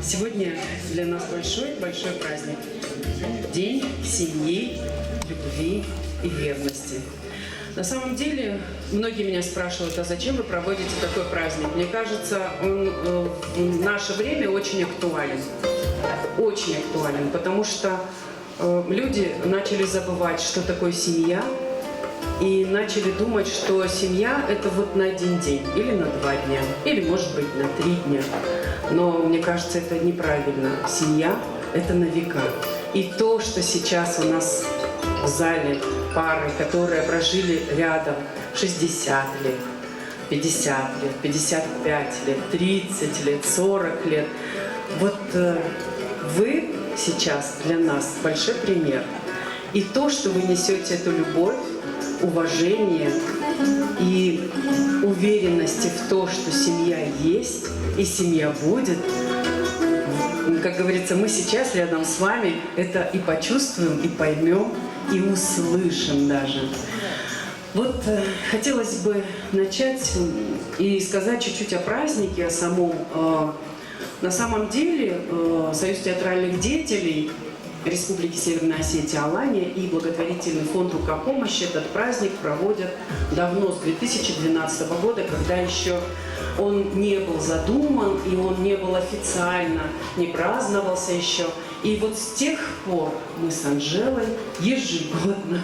Сегодня для нас большой праздник. День семьи, любви и верности. На самом деле, многие меня спрашивают, а зачем вы проводите такой праздник? Мне кажется, он в наше время очень актуален. Очень актуален, потому что люди начали забывать, что такое семья, и начали думать, что семья – это вот на один день, или на 2 дня, или, может быть, на 3 дня. Но мне кажется, это неправильно. Семья – это на века. И то, что сейчас у нас в зале пары, которые прожили рядом 60 лет, 50 лет, 55 лет, 30 лет, 40 лет, вот вы сейчас для нас большой пример. И то, что вы несете эту любовь, уважение и уверенности в то, что семья есть и семья будет, как говорится, мы сейчас рядом с вами это и почувствуем, и поймем, и услышим даже. Вот хотелось бы начать и сказать чуть-чуть о празднике, о самом. На самом деле Союз театральных деятелей Республики Северная Осетия Алания и благотворительный фонд «Рука помощи» этот праздник проводят давно, с 2012 года, когда еще он не был задуман, и он не был официально, не праздновался еще. И вот с тех пор мы с Анжелой ежегодно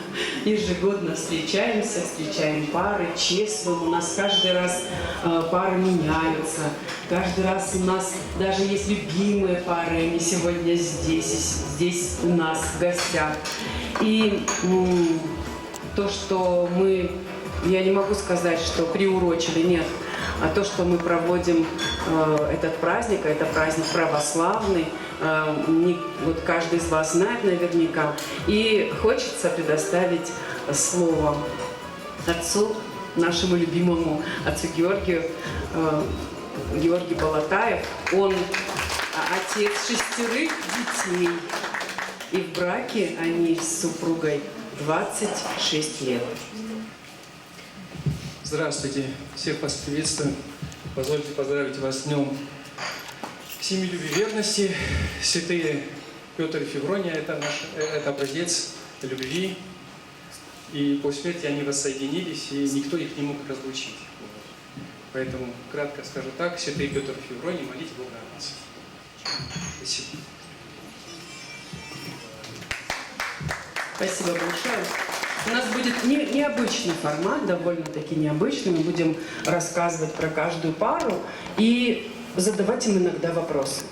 встречаем пары, чествуем. У нас каждый раз пары меняются. Каждый раз у нас даже есть любимые пары, они сегодня здесь у нас в гостях. И то, что я не могу сказать, что приурочили, нет, а то, что мы проводим этот праздник, а это праздник православный, вот каждый из вас знает наверняка. И хочется предоставить слово отцу, нашему любимому отцу Георгию, Георгий Балатаев. Он отец 6 детей. И в браке они с супругой 26 лет. Здравствуйте, всех вас приветствую. Позвольте поздравить вас с Днем семьи, любви, верности. Святые Петр и Феврония – это образец любви. И по смерти они воссоединились, и никто их не мог разлучить. Поэтому кратко скажу так: святые Петр и Феврония, молите Бога о нас. Спасибо. Спасибо большое. У нас будет необычный формат, довольно-таки необычный. Мы будем рассказывать про каждую пару и задавать им иногда вопросы.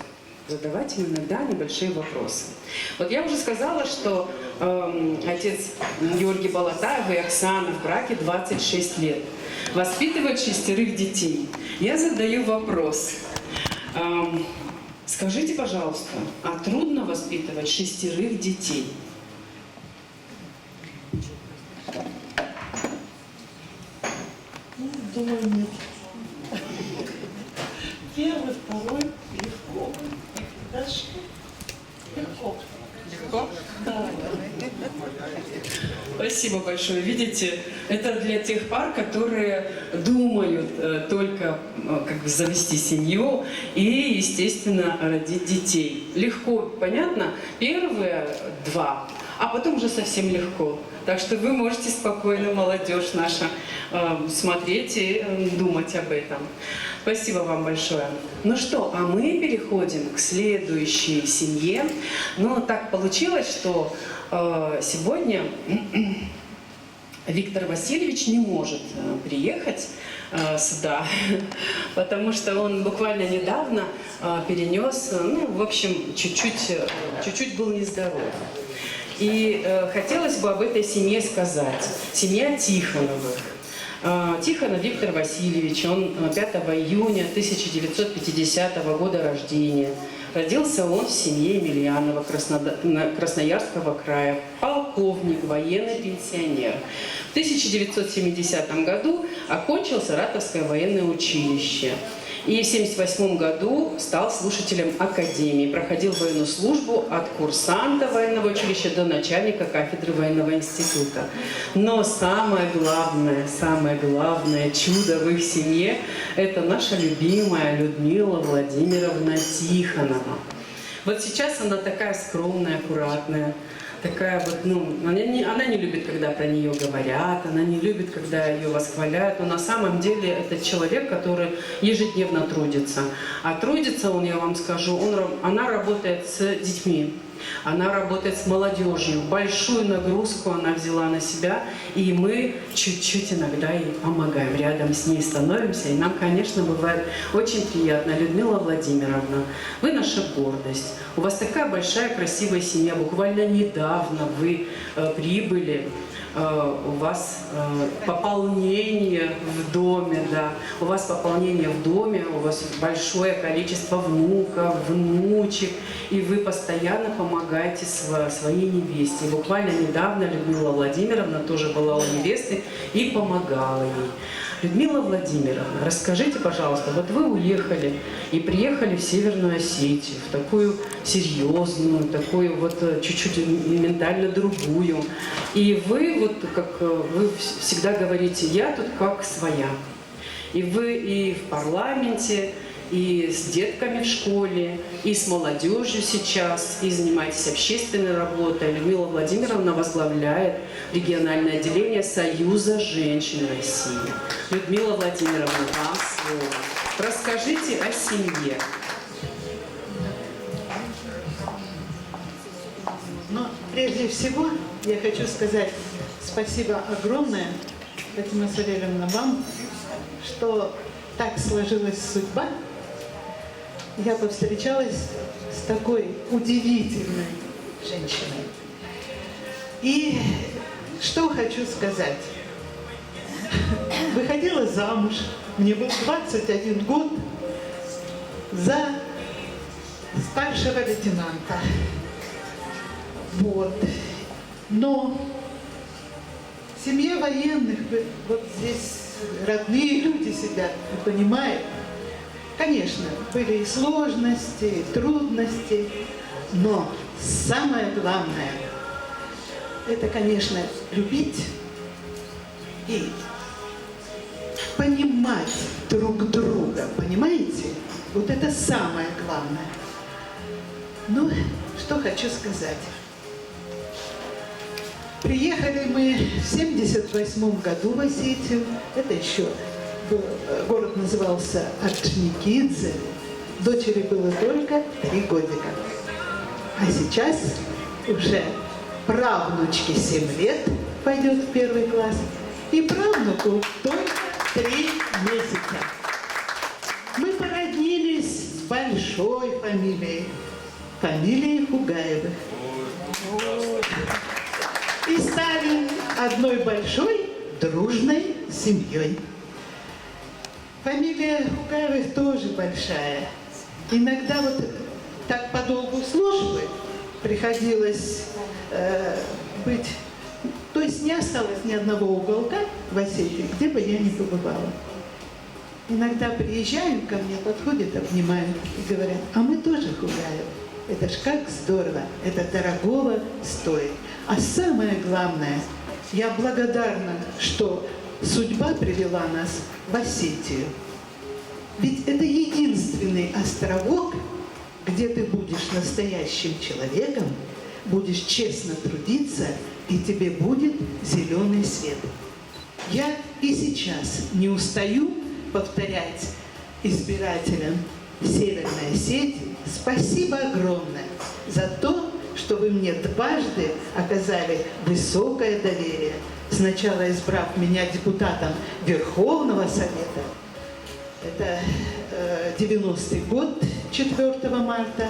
Задавать им иногда небольшие вопросы. Вот я уже сказала, что отец Георгий Балатаев и Оксана в браке 26 лет. Воспитывают 6 детей. Я задаю вопрос. Скажите, пожалуйста, а трудно воспитывать 6 детей? Думаю, нет. Первый, второй легко. Дальше легко. Легко? Да. Спасибо большое. Видите, это для тех пар, которые думают только как бы завести семью и, естественно, родить детей. Легко, понятно? Первые 2, а потом уже совсем легко. Так что вы можете спокойно, молодежь наша, смотреть и думать об этом. Спасибо вам большое. Ну что, а мы переходим к следующей семье. Ну, так получилось, что сегодня Виктор Васильевич не может приехать сюда, потому что он буквально недавно перенес, ну, в общем, чуть-чуть был нездоров. И хотелось бы об этой семье сказать. Семья Тихоновых. Тихонов Виктор Васильевич, он 5 июня 1950 года рождения. Родился он в семье Емельянова, Красноярского края. Полковник, военный пенсионер. В 1970 году окончил Саратовское военное училище. И в 1978 году стал слушателем Академии. Проходил военную службу от курсанта военного училища до начальника кафедры военного института. Но самое главное чудо в их семье – это наша любимая Людмила Владимировна Тихонова. Вот сейчас она такая скромная, аккуратная. Такая вот, она не любит, когда про нее говорят, она не любит, когда ее восхваляют, но на самом деле это человек, который ежедневно трудится. А трудится он, я вам скажу, она работает с детьми, она работает с молодежью. Большую нагрузку она взяла на себя, и мы чуть-чуть иногда ей помогаем, рядом с ней становимся. И нам, конечно, бывает очень приятно. Людмила Владимировна, вы наша гордость. У вас такая большая, красивая семья. Буквально недавно вы прибыли. У вас пополнение в доме, да. У вас пополнение в доме, у вас большое количество внуков, внучек, и вы постоянно помогаете своей невесте. Буквально недавно Людмила Владимировна тоже была у невесты и помогала ей. Людмила Владимировна, расскажите, пожалуйста, вот вы уехали и приехали в Северную Осетию, в такую серьезную, такую вот чуть-чуть ментально другую. И вы, вот как вы всегда говорите, я тут как своя. И вы и в парламенте, и с детками в школе, и с молодежью сейчас, и занимаетесь общественной работой. Людмила Владимировна возглавляет региональное отделение Союза женщин России. Людмила Владимировна, вам слово. Расскажите о семье. Но прежде всего я хочу сказать спасибо огромное, Фатима Савельевна, вам, что так сложилась судьба. Я повстречалась с такой удивительной женщиной. И что хочу сказать. Выходила замуж, мне был 21 год, за старшего лейтенанта. Вот. Но в семье военных, вот здесь родные люди сидят, вы понимаете. Конечно, были и сложности, и трудности, но самое главное – это, конечно, любить и понимать друг друга, понимаете? Вот это самое главное. Ну, что хочу сказать. Приехали мы в 1978 году в Осетию, это еще город назывался Орджоникидзе, дочери было только 3 годика. А сейчас уже правнучке 7 лет, пойдет в 1 класс, и правнуку только 3 месяца. Мы породнились с большой фамилией, фамилией Хугаевых. И стали одной большой дружной семьей. Фамилия Хугаевых тоже большая. Иногда вот так по долгу службы приходилось быть, то есть не осталось ни одного уголка в Осетии, где бы я ни побывала. Иногда приезжают ко мне, подходят, обнимают и говорят, а мы тоже Хугаевы. Это ж как здорово, это дорогого стоит. А самое главное, я благодарна, что судьба привела нас в Осетию. Ведь это единственный островок, где ты будешь настоящим человеком, будешь честно трудиться, и тебе будет зеленый свет. Я и сейчас не устаю повторять избирателям Северной Осетии спасибо огромное за то, что вы мне дважды оказали высокое доверие, сначала избрав меня депутатом Верховного Совета, это 90-й год, 4 марта,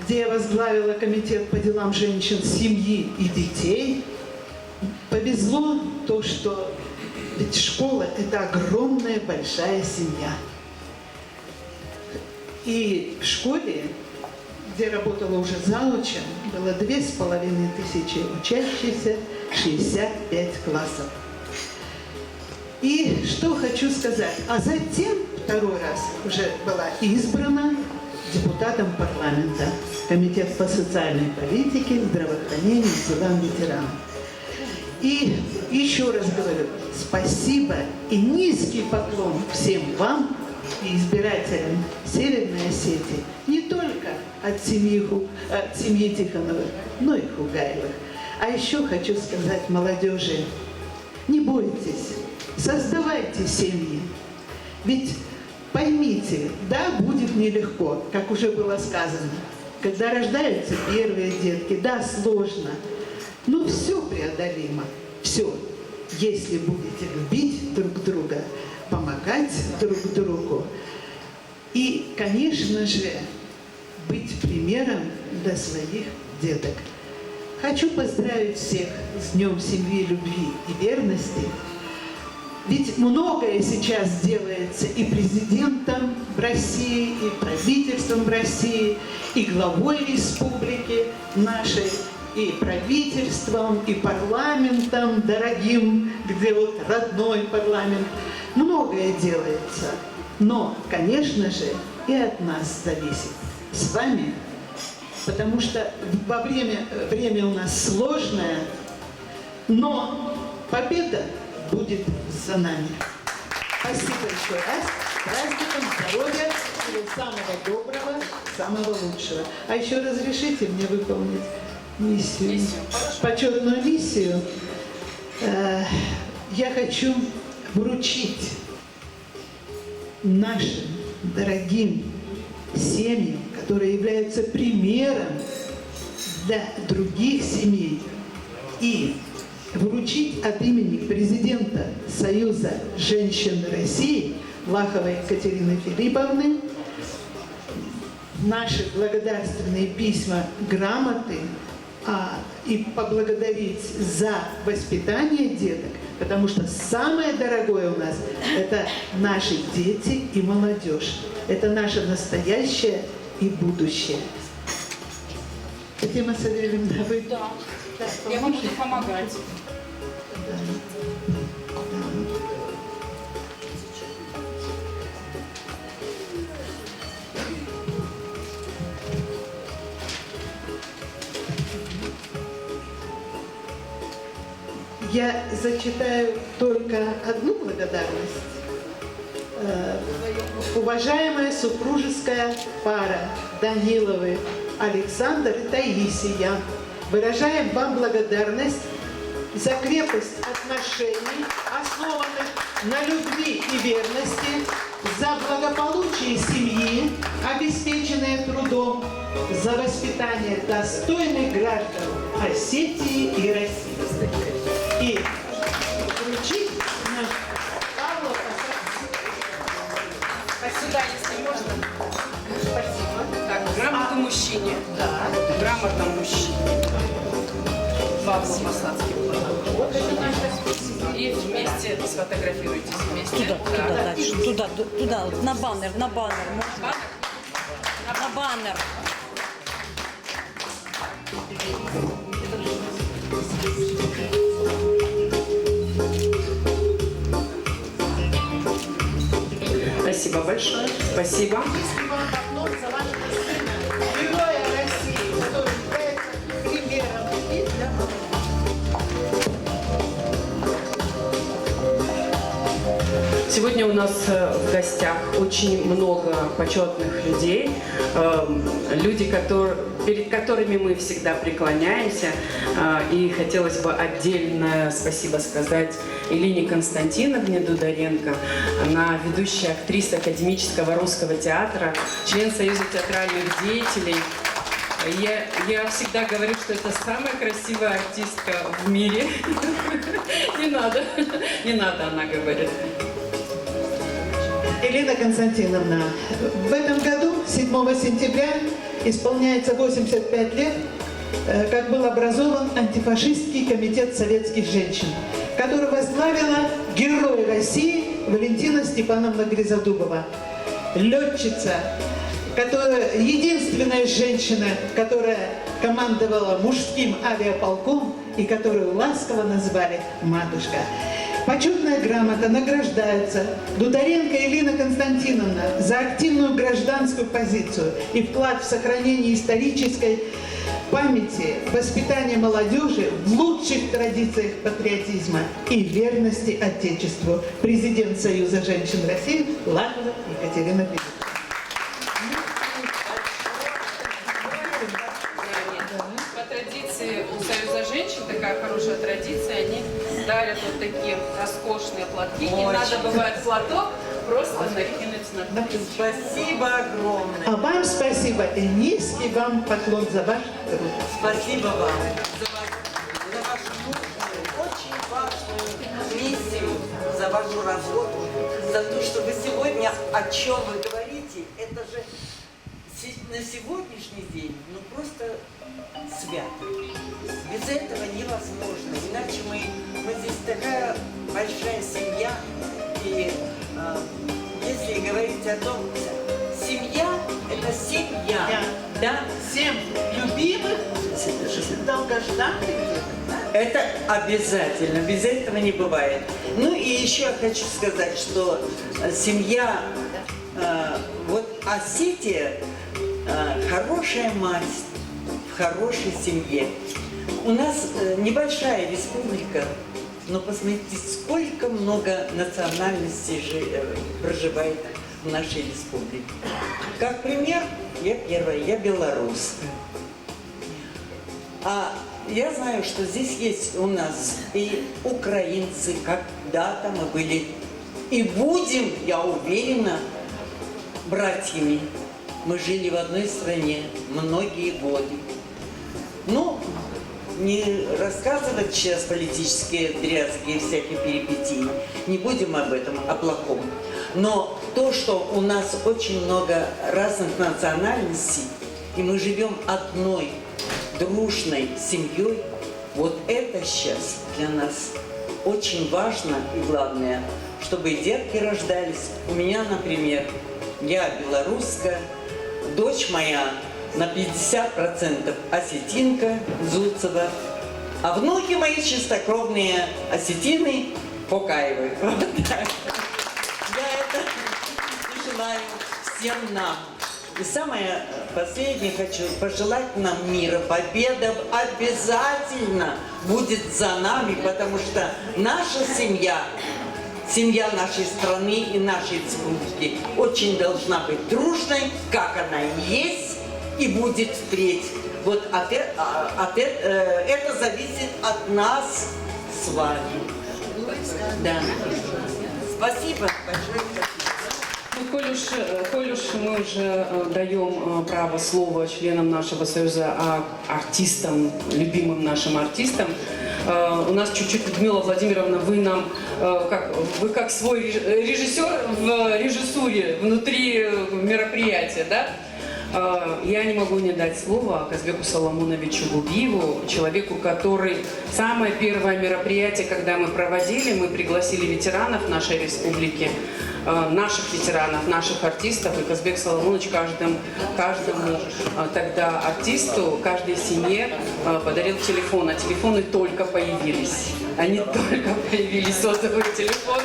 где я возглавила комитет по делам женщин, семьи и детей. Повезло то, что ведь школа – это огромная большая семья. И в школе, где работала уже заучем, было 2500 учащихся, 65 классов. И что хочу сказать. А затем, в второй раз уже была избрана депутатом парламента. Комитет по социальной политике, здравоохранению и делам ветеранов. И еще раз говорю, спасибо и низкий поклон всем вам и избирателям Северной Осетии, не только от семьи Тихоновых, но и Хугаевых. А еще хочу сказать молодежи, не бойтесь, создавайте семьи. Ведь поймите, да, будет нелегко, как уже было сказано. Когда рождаются первые детки, да, сложно. Но все преодолимо. Все. Если будете любить друг друга, помогать друг другу. И, конечно же, быть примером для своих деток. Хочу поздравить всех с Днем семьи, любви и верности. Ведь многое сейчас делается и президентом в России, и правительством в России, и главой республики нашей, и правительством, и парламентом дорогим, где вот родной парламент. Многое делается. Но, конечно же, и от нас зависит. С вами. Потому что время у нас сложное, но победа будет за нами. Спасибо еще раз. Праздником здоровья, всего самого доброго, самого лучшего. А еще разрешите мне выполнить миссию, почетную миссию. Я хочу вручить нашим дорогим семьям, которые являются примером для других семей, и вручить от имени президента Союза женщин России Влаховой Екатерины Филипповны наши благодарственные письма, грамоты, и поблагодарить за воспитание деток, потому что самое дорогое у нас – это наши дети и молодежь. Это наше настоящее и будущее. Фатима Савельевна, вы... Да. Я вам буду помогать. Я зачитаю только одну благодарность. Уважаемая супружеская пара Даниловы Александр и Таисия, выражаем вам благодарность за крепость отношений, основанных на любви и верности, за благополучие семьи, обеспеченное трудом, за воспитание достойных граждан Осетии и России. И вручить наш Павлу. А сюда, если можно. Спасибо. Так, грамота мужчине. Да. Грамота мужчине. Павлу Посадский. Вот это наше. И вместе сфотографируйтесь вместе. Туда, Да. дальше, туда, вот, на баннер, можно? Баннер? На баннер. Спасибо большое. Спасибо. Спасибо вам давно за вашего сына, героя России, который является примером и для нас. Сегодня у нас в гостях очень много почетных людей, люди, перед которыми мы всегда преклоняемся. И хотелось бы отдельное спасибо сказать Элине Константиновне Дударенко. Она ведущая актриса Академического русского театра, член Союза театральных деятелей. Я всегда говорю, что это самая красивая артистка в мире. Не надо, она говорит. Елена Константиновна, в этом году, 7 сентября, исполняется 85 лет, как был образован антифашистский комитет советских женщин, который возглавила герой России Валентина Степановна Гризодубова. Летчица, единственная женщина, которая командовала мужским авиаполком и которую ласково назвали «матушка». Почетная грамота награждается Дударенко Елена Константиновна за активную гражданскую позицию и вклад в сохранение исторической памяти, воспитание молодежи в лучших традициях патриотизма и верности Отечеству. Президент Союза женщин России Лахова Екатерина Федоровна. По традиции у Союза женщин такая хорошая традиция, они дарят вот такие роскошные платки. Не надо, бывает, платок просто накинуть на плечи. Спасибо огромное. А вам спасибо и низкий вам поклон за ваш труд. Спасибо вам за вашу нужную, очень важную миссию, за вашу работу, за то, что вы сегодня, о чем вы говорите, это же на сегодняшний день, ну просто свято. Без этого невозможно. Иначе мы здесь такая большая семья. И если говорить о том, семья – это семья. Да? 7 любимых, долгожданных. Это обязательно, без этого не бывает. Ну и еще я хочу сказать, что семья, вот Осетия, хорошая мать в хорошей семье. У нас небольшая республика, но посмотрите, сколько много национальностей проживает в нашей республике. Как пример, я первая, я белорусская. А я знаю, что здесь есть у нас и украинцы, когда-то мы были и будем, я уверена, братьями. Мы жили в одной стране многие годы. Ну, не рассказывать сейчас политические дрязги и всякие перипетии, не будем об этом, о плохом. Но то, что у нас очень много разных национальностей, и мы живем одной дружной семьей, вот это сейчас для нас очень важно и главное, чтобы и детки рождались. У меня, например, я белорусская, дочь моя на 50% осетинка Зуцева, а внуки мои чистокровные осетины Покаевы. Вот так. Я это желаю всем нам. И самое последнее хочу пожелать нам мира. Победа обязательно будет за нами, потому что наша семья, семья нашей страны и нашей республики очень должна быть дружной, как она и есть, и будет впредь. Вот это зависит от нас с вами. Да. Спасибо большое. Ну, коль уж мы уже даем право слова членам нашего союза, артистам, любимым нашим артистам, у нас чуть-чуть, Людмила Владимировна, вы как свой режиссер в режиссуре внутри мероприятия, да? Я не могу не дать слово Казбеку Соломоновичу Бубиеву, человеку, который самое первое мероприятие, когда мы проводили, мы пригласили ветеранов нашей республики, наших ветеранов, наших артистов, и Казбек Соломонович каждому тогда артисту, каждой семье подарил телефон, а телефоны только появились. Они только появились, сотовые телефоны.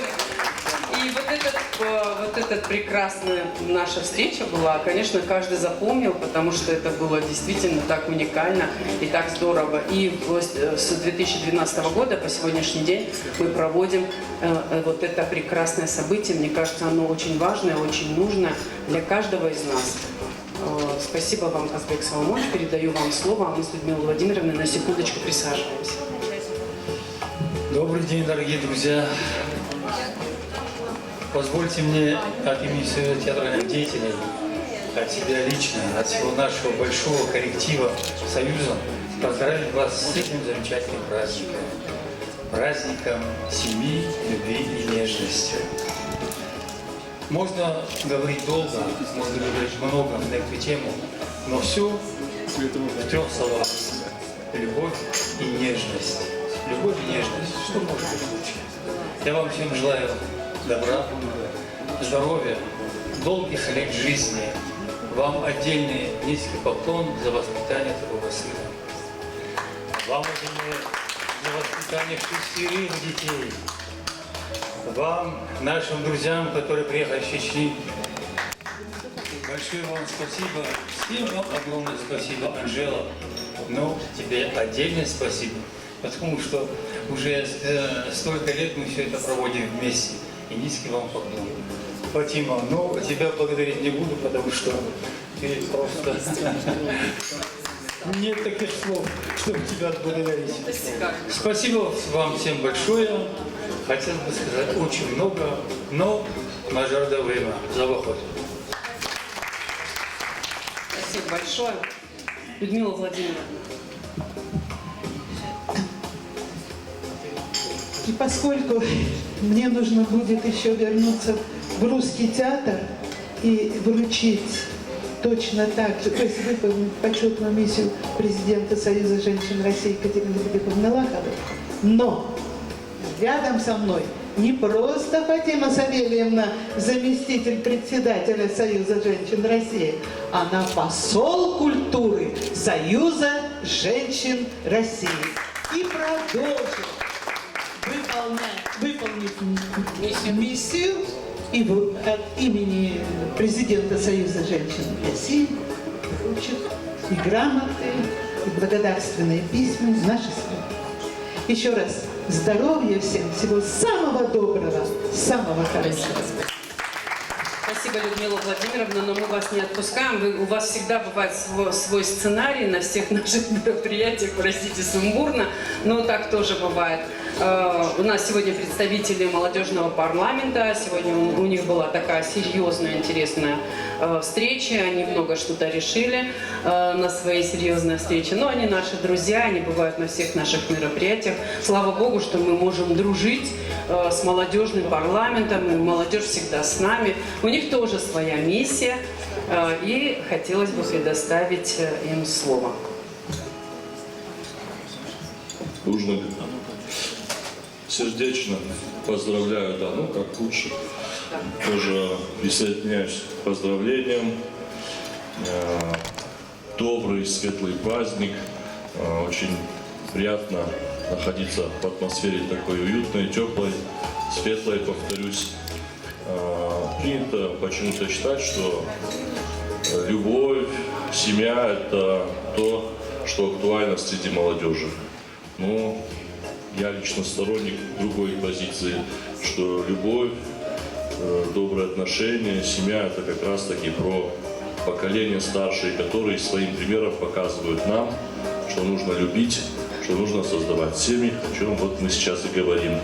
И вот этот прекрасная наша встреча была, конечно, каждый запомнил, потому что это было действительно так уникально и так здорово. И с 2012 года по сегодняшний день мы проводим вот это прекрасное событие. Мне кажется, оно очень важное, очень нужное для каждого из нас. Спасибо вам, Казбек Соломонович. Передаю вам слово, а мы с Людмилой Владимировной на секундочку присаживаемся. Добрый день, дорогие друзья. Позвольте мне от имени Союза театральных деятелей, от себя лично, от всего нашего большого коллектива Союза поздравить вас с этим замечательным праздником. Праздником семьи, любви и нежности. Можно говорить долго, можно говорить много на эту тему, но все в 3 словах. Любовь и нежность. Любовь и нежность. Что может быть лучше? Я вам всем желаю добра, здоровья, долгих лет жизни. Вам отдельный низкий поклон за воспитание такого сына. Вам отдельный за воспитание 6 детей. вам, нашим друзьям, которые приехали с Чечни. Большое вам спасибо. Всем вам огромное спасибо, Анжела. Но тебе отдельное спасибо, потому что уже столько лет мы все это проводим вместе. И низкий вам поклон. Фатима, ну, тебя благодарить не буду, потому что ты просто... Нет таких слов, чтобы тебя отблагодарить. Спасибо вам всем большое. Хотел бы сказать очень много, но на жаркое время за выход. Спасибо большое. Людмила Владимировна. И поскольку мне нужно будет еще вернуться в Русский театр и вручить точно так же, то есть выполнить почетную миссию президента Союза женщин России Екатерины Филипповны Лаховой, но рядом со мной не просто Фатима Савельевна, заместитель председателя Союза женщин России, она посол культуры Союза женщин России. И продолжит выполнить миссию и от имени президента Союза женщин России вручит и грамоты, и благодарственные письма в нашей стране. Еще раз здоровья всем, всего самого доброго, самого хорошего. Спасибо, Людмила Владимировна, но мы вас не отпускаем. У вас всегда бывает свой сценарий на всех наших мероприятиях, простите, сумбурно, но так тоже бывает. У нас сегодня представители молодежного парламента. Сегодня у них была такая серьезная, интересная встреча. Они много что-то решили на своей серьезной встрече. Но они наши друзья, они бывают на всех наших мероприятиях. Слава Богу, что мы можем дружить с молодежным парламентом. И молодежь всегда с нами. У них тоже своя миссия. И хотелось бы предоставить им слово. Нужно сердечно поздравляю Дану, как лучше. Тоже присоединяюсь к поздравлениям. Добрый, светлый праздник. Очень приятно находиться в атмосфере такой уютной, теплой, светлой, повторюсь. Принято почему-то считать, что любовь, семья – это то, что актуально среди молодежи. Но я лично сторонник другой позиции, что любовь, добрые отношения, семья – это как раз-таки про поколение старшие, которые своим примером показывают нам, что нужно любить, что нужно создавать семьи, о чем вот мы сейчас и говорим.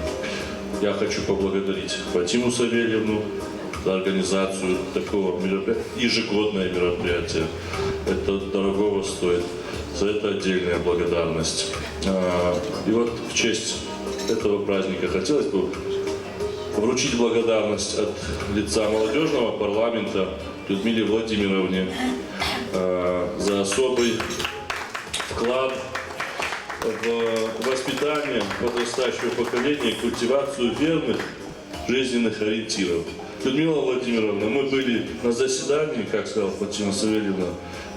Я хочу поблагодарить Фатиму Савельевну за организацию такого мероприятия, ежегодное мероприятие. Это дорогого стоит. За это отдельная благодарность. И вот в честь этого праздника хотелось бы вручить благодарность от лица молодежного парламента Людмиле Владимировне за особый вклад в воспитание подрастающего поколения и культивацию верных жизненных ориентиров. Людмила Владимировна, мы были на заседании, как сказала Фатима Савельевна,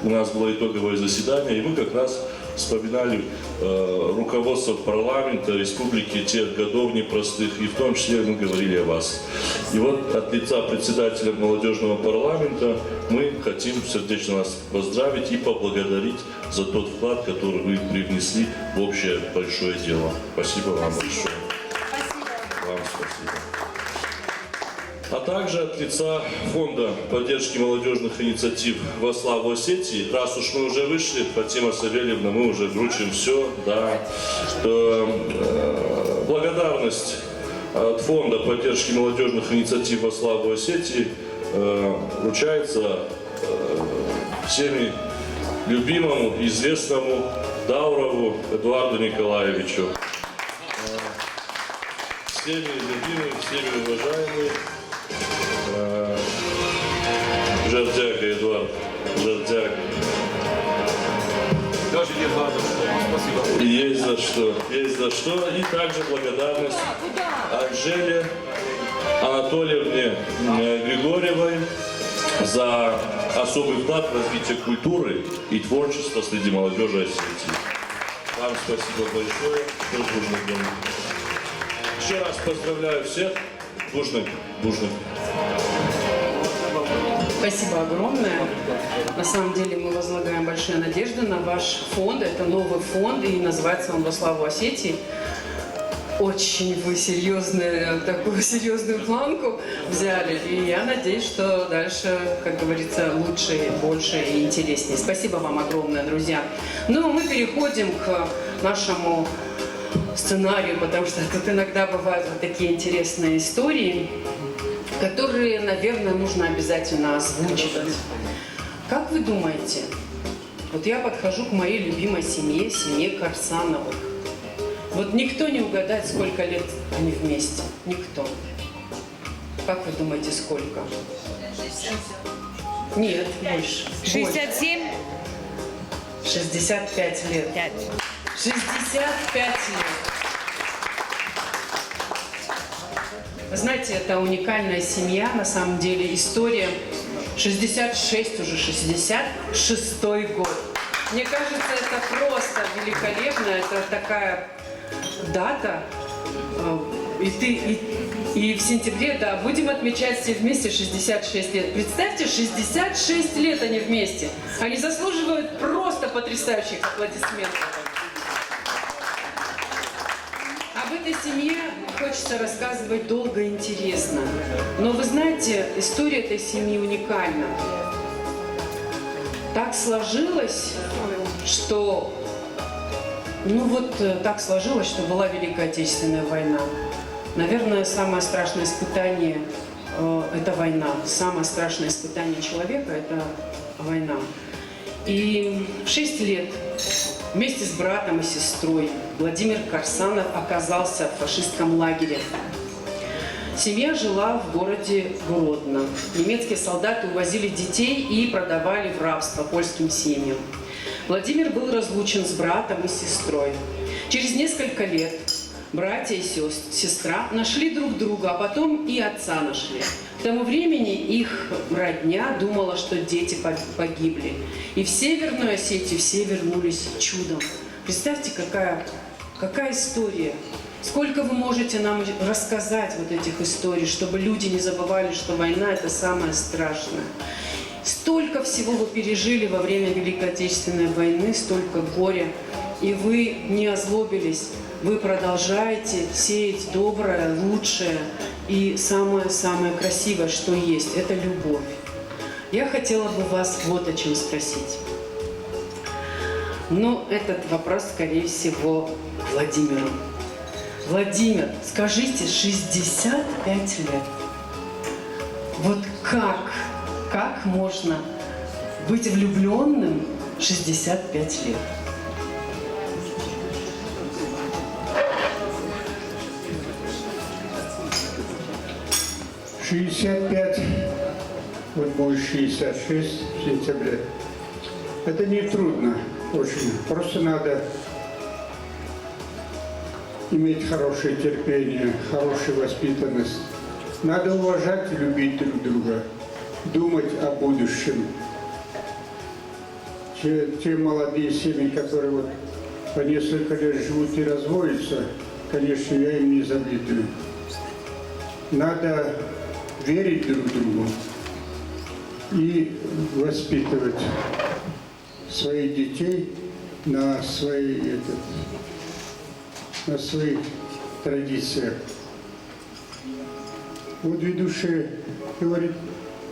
у нас было итоговое заседание, и мы как раз вспоминали руководство парламента, республики тех годов непростых, и в том числе мы говорили о вас. И вот от лица председателя молодежного парламента мы хотим сердечно вас поздравить и поблагодарить за тот вклад, который вы привнесли в общее большое дело. Спасибо вам большое. Спасибо. Вам спасибо. А также от лица Фонда поддержки молодежных инициатив во славу Осетии, раз уж мы уже вышли, Фатима Савельевна, мы уже вручим все, да, что благодарность от Фонда поддержки молодежных инициатив во славу Осетии вручается всеми любимому, известному Даурову Эдуарду Николаевичу. Всеми любимые, всеми уважаемые. Жардяга, Эдуард, Жардяга. Даже Эдуарду, спасибо. Есть за что, есть за что. И также благодарность Анжеле Анатольевне Григорьевой за особый вклад в развитие культуры и творчества среди молодежи Осетии. Вам спасибо большое. Что нужно делать? Еще раз поздравляю всех Бужник. Спасибо огромное. На самом деле мы возлагаем большие надежды на ваш фонд. Это новый фонд, и называется он «Во славу Осетии». Очень вы такую серьезную планку взяли. И я надеюсь, что дальше, как говорится, лучше, больше и интереснее. Спасибо вам огромное, друзья. Ну, а мы переходим к нашему сценарию, потому что тут иногда бывают вот такие интересные истории, которые, наверное, нужно обязательно озвучивать. Как вы думаете, вот я подхожу к моей любимой семье Карсановых. Вот никто не угадает, сколько лет они вместе. Никто. Как вы думаете, сколько? Нет, больше. 67? 65 лет. 5. 65 лет. Вы знаете, это уникальная семья, на самом деле, история 66, уже 66-й год. Мне кажется, это просто великолепно, это такая дата. И в сентябре, да, будем отмечать все вместе 66 лет. Представьте, 66 лет они вместе. Они заслуживают просто потрясающих аплодисментов. Об этой семье хочется рассказывать долго и интересно. Но вы знаете, история этой семьи уникальна. Так сложилось, что... так сложилось, что была Великая Отечественная война. Наверное, самое страшное испытание это война. Самое страшное испытание человека – это война. И в 6 лет вместе с братом и сестрой Владимир Карсанов оказался в фашистском лагере. Семья жила в городе Гродно. Немецкие солдаты увозили детей и продавали в рабство польским семьям. Владимир был разлучен с братом и сестрой. Через несколько лет братья и сестра нашли друг друга, а потом и отца нашли. К тому времени их родня думала, что дети погибли. И в Северную Осетию все вернулись чудом. Представьте, какая история. Сколько вы можете нам рассказать вот этих историй, чтобы люди не забывали, что война – это самое страшное. Столько всего вы пережили во время Великой Отечественной войны, столько горя, и вы не озлобились. Вы продолжаете сеять доброе, лучшее и самое-самое красивое, что есть – это любовь. Я хотела бы вас вот о чем спросить. Но этот вопрос, скорее всего, Владимиру. Владимир, скажите, 65 лет. Вот как можно быть влюбленным 65 лет? — 65, вот будет 66 в сентябре. Это не трудно очень. Просто надо иметь хорошее терпение, хорошую воспитанность. Надо уважать и любить друг друга, думать о будущем. Те молодые семьи, которые вот по несколько лет живут и разводятся, конечно, я им не завидую. Надо верить друг другу и воспитывать своих детей на своих традициях. Вот ведущая говорит,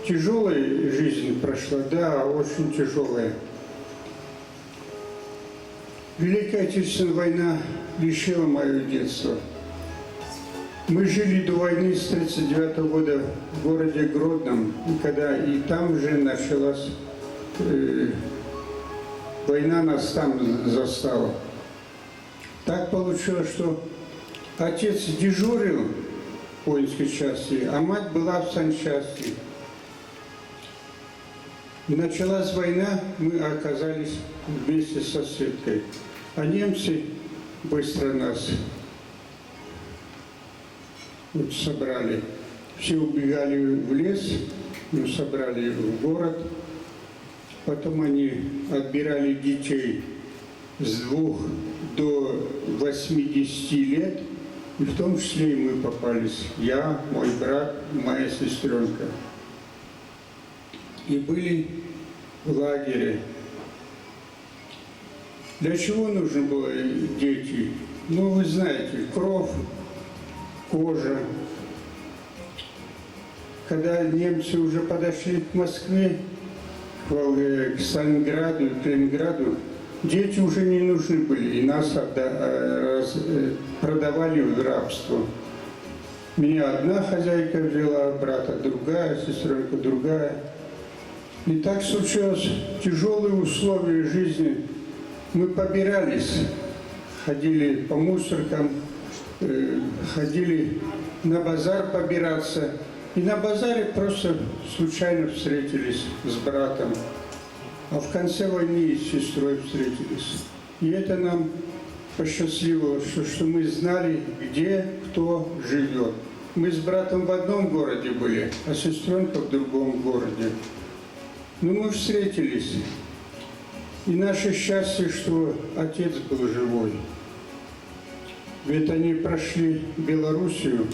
тяжелая жизнь прошла, да, очень тяжелая. Великая Отечественная война лишила мое детство. Мы жили до войны с 1939 года в городе Гродном, и там уже началась война, нас там застала. Так получилось, что отец дежурил в воинской части, а мать была в санчасти. Началась война, мы оказались вместе с соседкой. А немцы быстро нас собрали. Все убегали в лес, мы собрали в город. Потом они отбирали детей с 2 до 80 лет И в том числе и мы попались. Я, мой брат, моя сестренка. И были в лагере. Для чего нужны были дети? Ну, вы знаете, кровь, кожа. Когда немцы уже подошли к Москве, к Сталинграду и Калининграду, дети уже не нужны были, и нас продавали в рабство. Меня одна хозяйка взяла, брата другая, сестренка другая. И так случилось, тяжелые условия жизни. Мы побирались, ходили по мусоркам, ходили на базар побираться. И на базаре просто случайно встретились с братом. А в конце войны с сестрой встретились. И это нам посчастливилось, что мы знали, где кто живет. Мы с братом в одном городе были, а сестренка в другом городе. Но мы встретились. И наше счастье, что отец был живой. Ведь они прошли Белоруссию,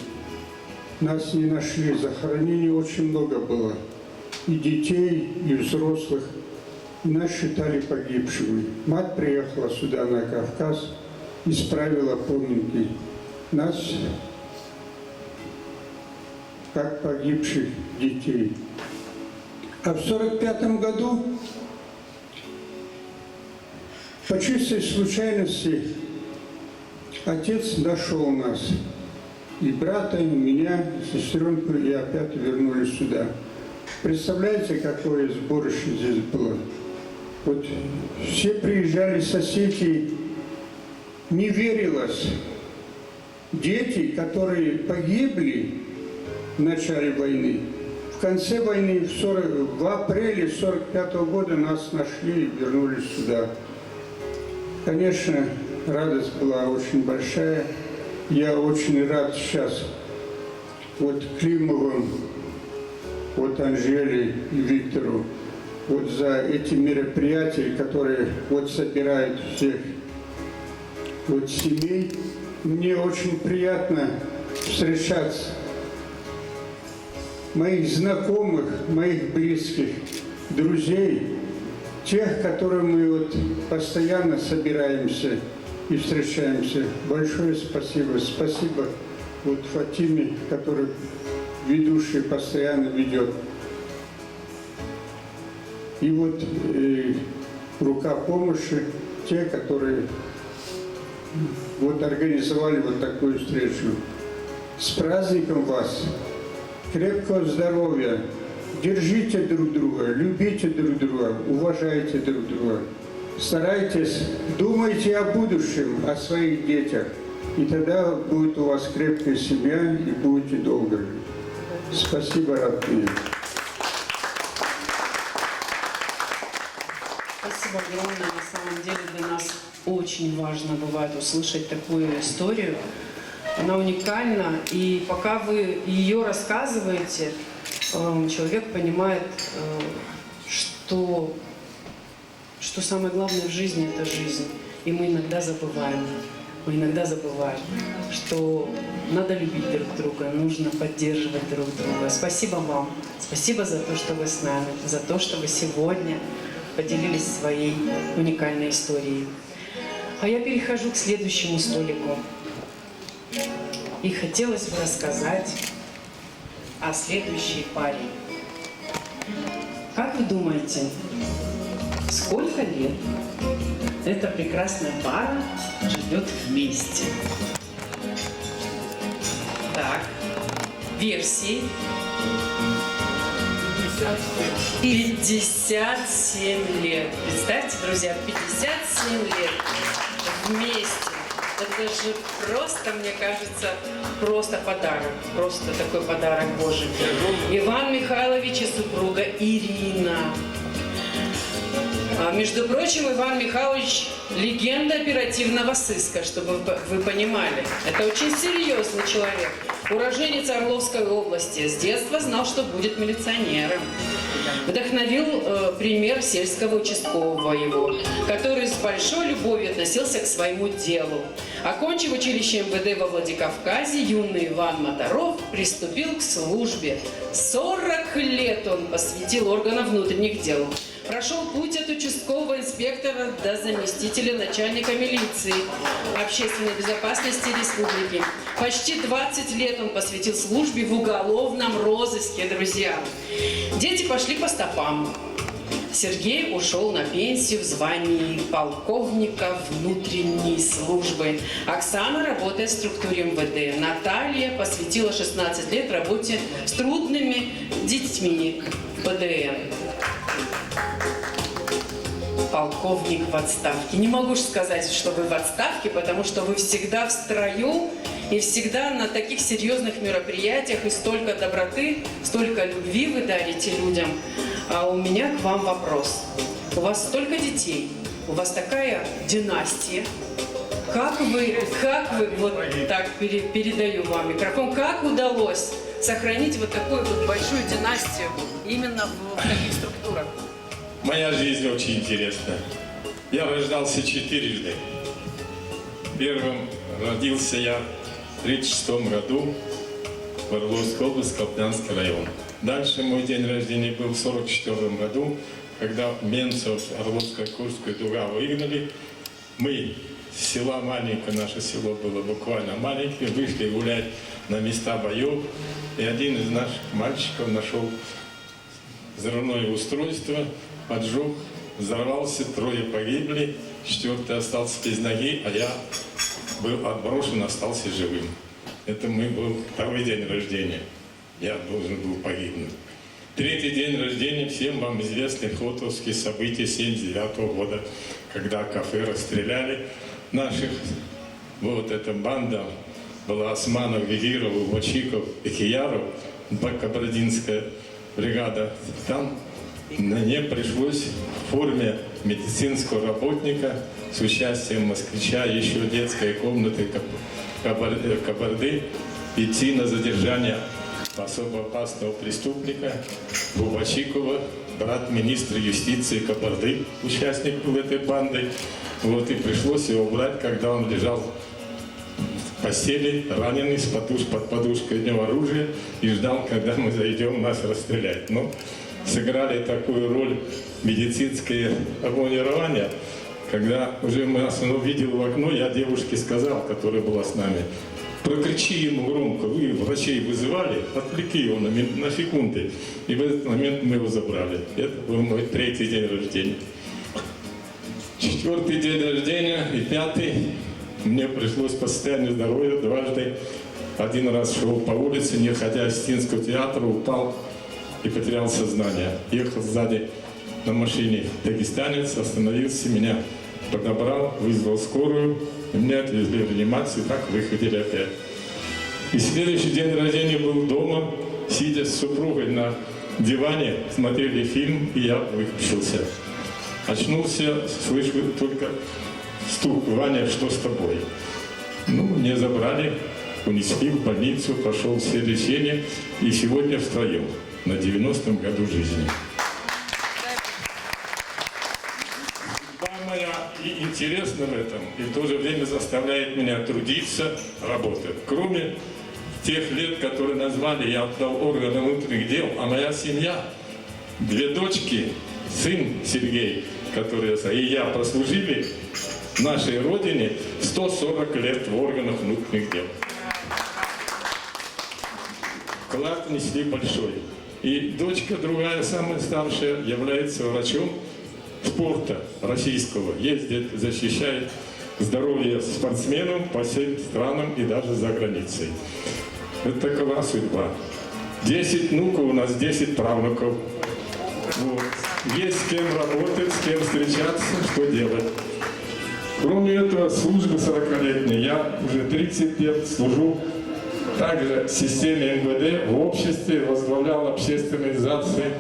нас не нашли, захоронений очень много было. И детей, и взрослых. И нас считали погибшими. Мать приехала сюда, на Кавказ, исправила поминки. Нас как погибших детей. А в 1945 году по чистой случайности отец нашел нас. И брата, и меня, и сестренку, и опять вернулись сюда. Представляете, какое сборище здесь было? Вот все приезжали соседи, не верилось. Дети, которые погибли в начале войны, в конце войны, в апреле 1945 года нас нашли и вернулись сюда. Конечно, радость была очень большая. Я очень рад сейчас вот Климовым, вот Анжеле и Виктору, вот за эти мероприятия, которые вот собирают всех вот семей. Мне очень приятно встречаться моих знакомых, моих близких, друзей, тех, которые мы вот постоянно собираемся и встречаемся. Большое спасибо. Спасибо вот Фатиме, который ведущий постоянно ведет. И вот рука помощи, те, которые вот организовали вот такую встречу. С праздником вас! Крепкого здоровья! Держите друг друга, любите друг друга, уважайте друг друга. Старайтесь, думайте о будущем, о своих детях. И тогда будет у вас крепкая семья и будете долго жить. Спасибо, родные. Спасибо огромное. На самом деле для нас очень важно бывает услышать такую историю. Она уникальна, и пока вы ее рассказываете, человек понимает, что самое главное в жизни – это жизнь. И мы иногда забываем, что надо любить друг друга, нужно поддерживать друг друга. Спасибо вам, спасибо за то, что вы с нами, за то, что вы сегодня поделились своей уникальной историей. А я перехожу к следующему столику. И хотелось бы рассказать о следующей паре. Как вы думаете, сколько лет эта прекрасная пара живет вместе? Так, версии. 57 лет. Представьте, друзья, 57 лет вместе. Это же просто, мне кажется, просто подарок. Просто такой подарок Божий. Иван Михайлович и супруга Ирина. Между прочим, Иван Михайлович – легенда оперативного сыска, чтобы вы понимали. Это очень серьезный человек. Уроженец Орловской области. С детства знал, что будет милиционером. Вдохновил пример сельского участкового его, который с большой любовью относился к своему делу. Окончив училище МВД во Владикавказе, юный Иван Моторов приступил к службе. 40 лет он посвятил органам внутренних дел. Прошел путь от участкового инспектора до заместителя начальника милиции общественной безопасности республики. Почти 20 лет он посвятил службе в уголовном розыске, друзья. Дети пошли по стопам. Сергей ушел на пенсию в звании полковника внутренней службы. Оксана работает в структуре МВД. Наталья посвятила 16 лет работе с трудными детьми ПДН. Полковник в отставке. Не могу же сказать, что вы в отставке, потому что вы всегда в строю и всегда на таких серьезных мероприятиях, и столько доброты, столько любви вы дарите людям. А у меня к вам вопрос. У вас столько детей, у вас такая династия. Как вы вот так передаю вам микрофон, как удалось сохранить вот такую вот большую династию именно в таких структурах? Моя жизнь очень интересна. Я рождался 4 раза. Первым родился я в 1936 году в Орловской области, Коптянский район. Дальше мой день рождения был в 1944 году, когда немцев Орловско-Курскую дуга выгнали. Мы с села маленькое, наше село было буквально маленькое, вышли гулять на места боев, и один из наших мальчиков нашел взрывное устройство, поджег, взорвался, 3 погибли, 4 остался без ноги, а я был отброшен, остался живым. Это мой был 2-й день рождения. Я должен был погибнуть. 3-й день рождения, всем вам известны хотовские события 1979 года, когда кафе расстреляли наших. Вот эта банда была Османов, Вегиров, Вачиков и Кияров, Кабардинская бригада. Там мне пришлось в форме медицинского работника с участием москвича, еще детской комнаты Кабарды, идти на задержание особо опасного преступника Бубачикова, брат министра юстиции Кабарды, участник был этой банды. Вот, и пришлось его брать, когда он лежал в постели, раненый, под подушкой днем оружия, и ждал, когда мы зайдем, нас расстрелять. Но сыграли такую роль медицинское обмундирование, когда уже нас он увидел в окно, я девушке сказал, которая была с нами: прокричи ему громко, вы врачей вызывали, отвлеки его на секунды. И в этот момент мы его забрали. Это был мой 3-й день рождения. 4-й день рождения и 5-й мне пришлось по состоянию здоровья дважды. Один раз шел по улице, не ходя из Стинского театра, упал и потерял сознание. Ехал сзади на машине дагестанец, остановился, меня подобрал, вызвал скорую, и меня отвезли в реанимацию, и так выходили опять. И следующий день рождения был дома, сидя с супругой на диване, смотрели фильм, и я выключился. Очнулся, слышу только стук: Ваня, что с тобой? Ну, меня забрали, унесли в больницу, пошел все лечения, и сегодня втроем, на 90-м году жизни. Моя и интересна в этом, и в то же время заставляет меня трудиться, работать. Кроме тех лет, которые назвали, я отдал органам внутренних дел, а моя семья, 2 дочки, сын Сергей, который и я прослужили нашей родине 140 лет в органах внутренних дел. Вклад внесли большой. И дочка другая, самая старшая, является врачом спорта российского. Ездит, защищает здоровье спортсменов по всем странам и даже за границей. Это такова судьба. 10 внуков у нас, 10 правнуков. Вот. Есть с кем работать, с кем встречаться, что делать. Кроме этого, службы 40-летней. Я уже 30 лет служу также в системе МВД, в обществе, возглавлял общественные организации,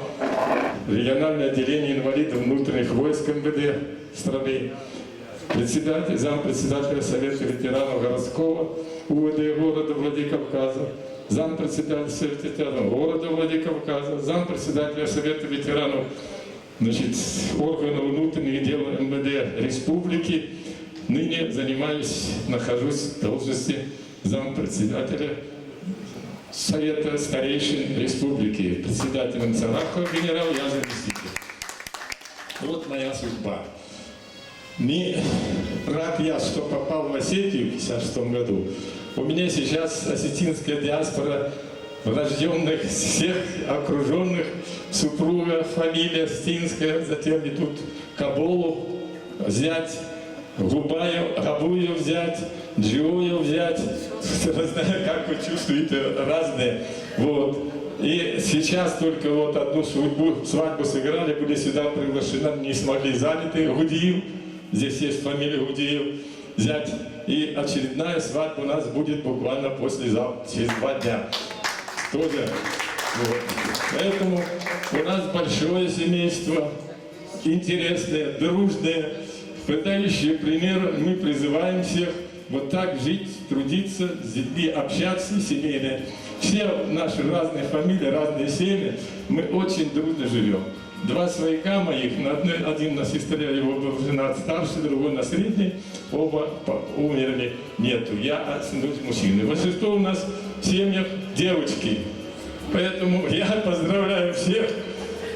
региональное отделение инвалидов внутренних войск МВД страны, зампредседателя Совета ветеранов городского УВД города Владикавказа, зампредседателя города Владикавказа, зампредседателя Совета ветеранов, значит, органов внутренних дел МВД Республики. Ныне нахожусь в должности зампредседателя Совета старейшин Республики. Председателем Царахова генерал, я заместитель. Вот моя судьба. Не рад я, что попал в Осетию в 1956 году. У меня сейчас осетинская диаспора рожденных, всех окруженных, супруга, фамилия Стинская, затем идут Каболу взять, Габую взять, Джиою взять, не знаю, как вы чувствуете, разные. Вот. И сейчас только вот одну свадьбу сыграли, были сюда приглашены, не смогли, заняты, Гудиев, здесь есть фамилия Гудиев, взять. И очередная свадьба у нас будет буквально послезавтра, через 2 дня. Тоже. Вот. Поэтому у нас большое семейство, интересное, дружное, подающее пример. Мы призываем всех вот так жить, трудиться, с детьми общаться, семейные. Все наши разные фамилии, разные семьи, мы очень дружно живем. 2 свояка моих, один на сестре, его был женат старший, другой на средней, оба умерли, нету. Я мужчины. Большинство у нас в семьях девочки. Поэтому я поздравляю всех.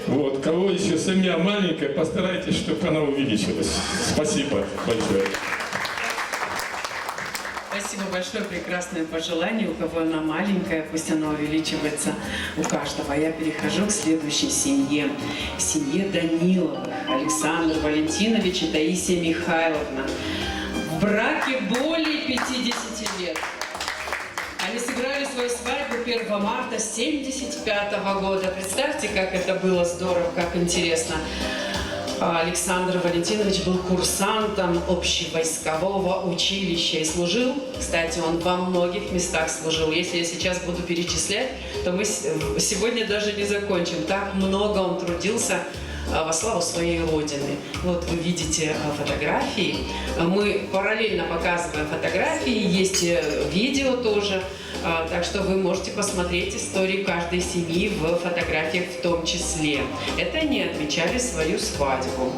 Вот, кого еще семья маленькая, постарайтесь, чтобы она увеличилась. Спасибо большое. Спасибо большое, прекрасное пожелание. У кого она маленькая, пусть она увеличивается у каждого. Я перехожу к следующей семье. Семье Даниловых. Александр Валентинович и Таисия Михайловна. В браке более 50 лет. Они сыграли свою свадьбу 1 марта 1975 года. Представьте, как это было здорово, как интересно. Александр Валентинович был курсантом общевойскового училища и служил, кстати, он во многих местах служил. Если я сейчас буду перечислять, то мы сегодня даже не закончим. Так много он трудился во славу своей родины. Вот вы видите фотографии. Мы параллельно показываем фотографии, есть видео тоже. Так что вы можете посмотреть историю каждой семьи в фотографиях в том числе. Это они отмечали свою свадьбу.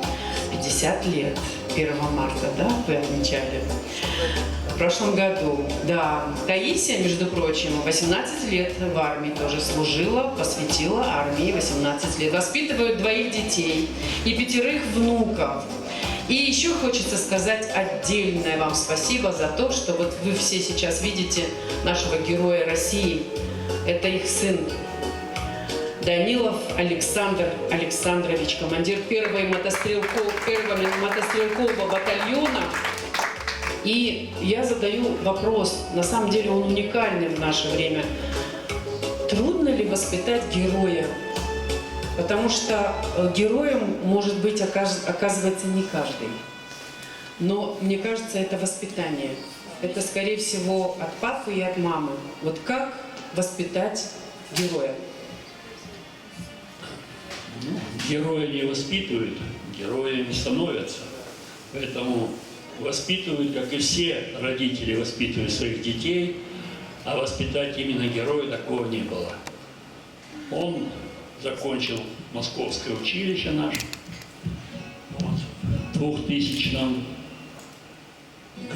50 лет. 1 марта, да, вы отмечали? В прошлом году, да. Таисия, между прочим, 18 лет в армии тоже служила, посвятила армии 18 лет. Воспитывают 2 детей и 5 внуков. И еще хочется сказать отдельное вам спасибо за то, что вот вы все сейчас видите нашего героя России. Это их сын Данилов Александр Александрович, командир 1-го мотострелкового батальона. И я задаю вопрос, на самом деле он уникальный в наше время. Трудно ли воспитать героя? Потому что героем, может быть, оказывается не каждый. Но мне кажется, это воспитание. Это, скорее всего, от папы и от мамы. Вот как воспитать героя? Героя не воспитывают, героями становятся. Поэтому воспитывают, как и все родители воспитывают своих детей, а воспитать именно героя такого не было. Он закончил Московское училище наше. В 2000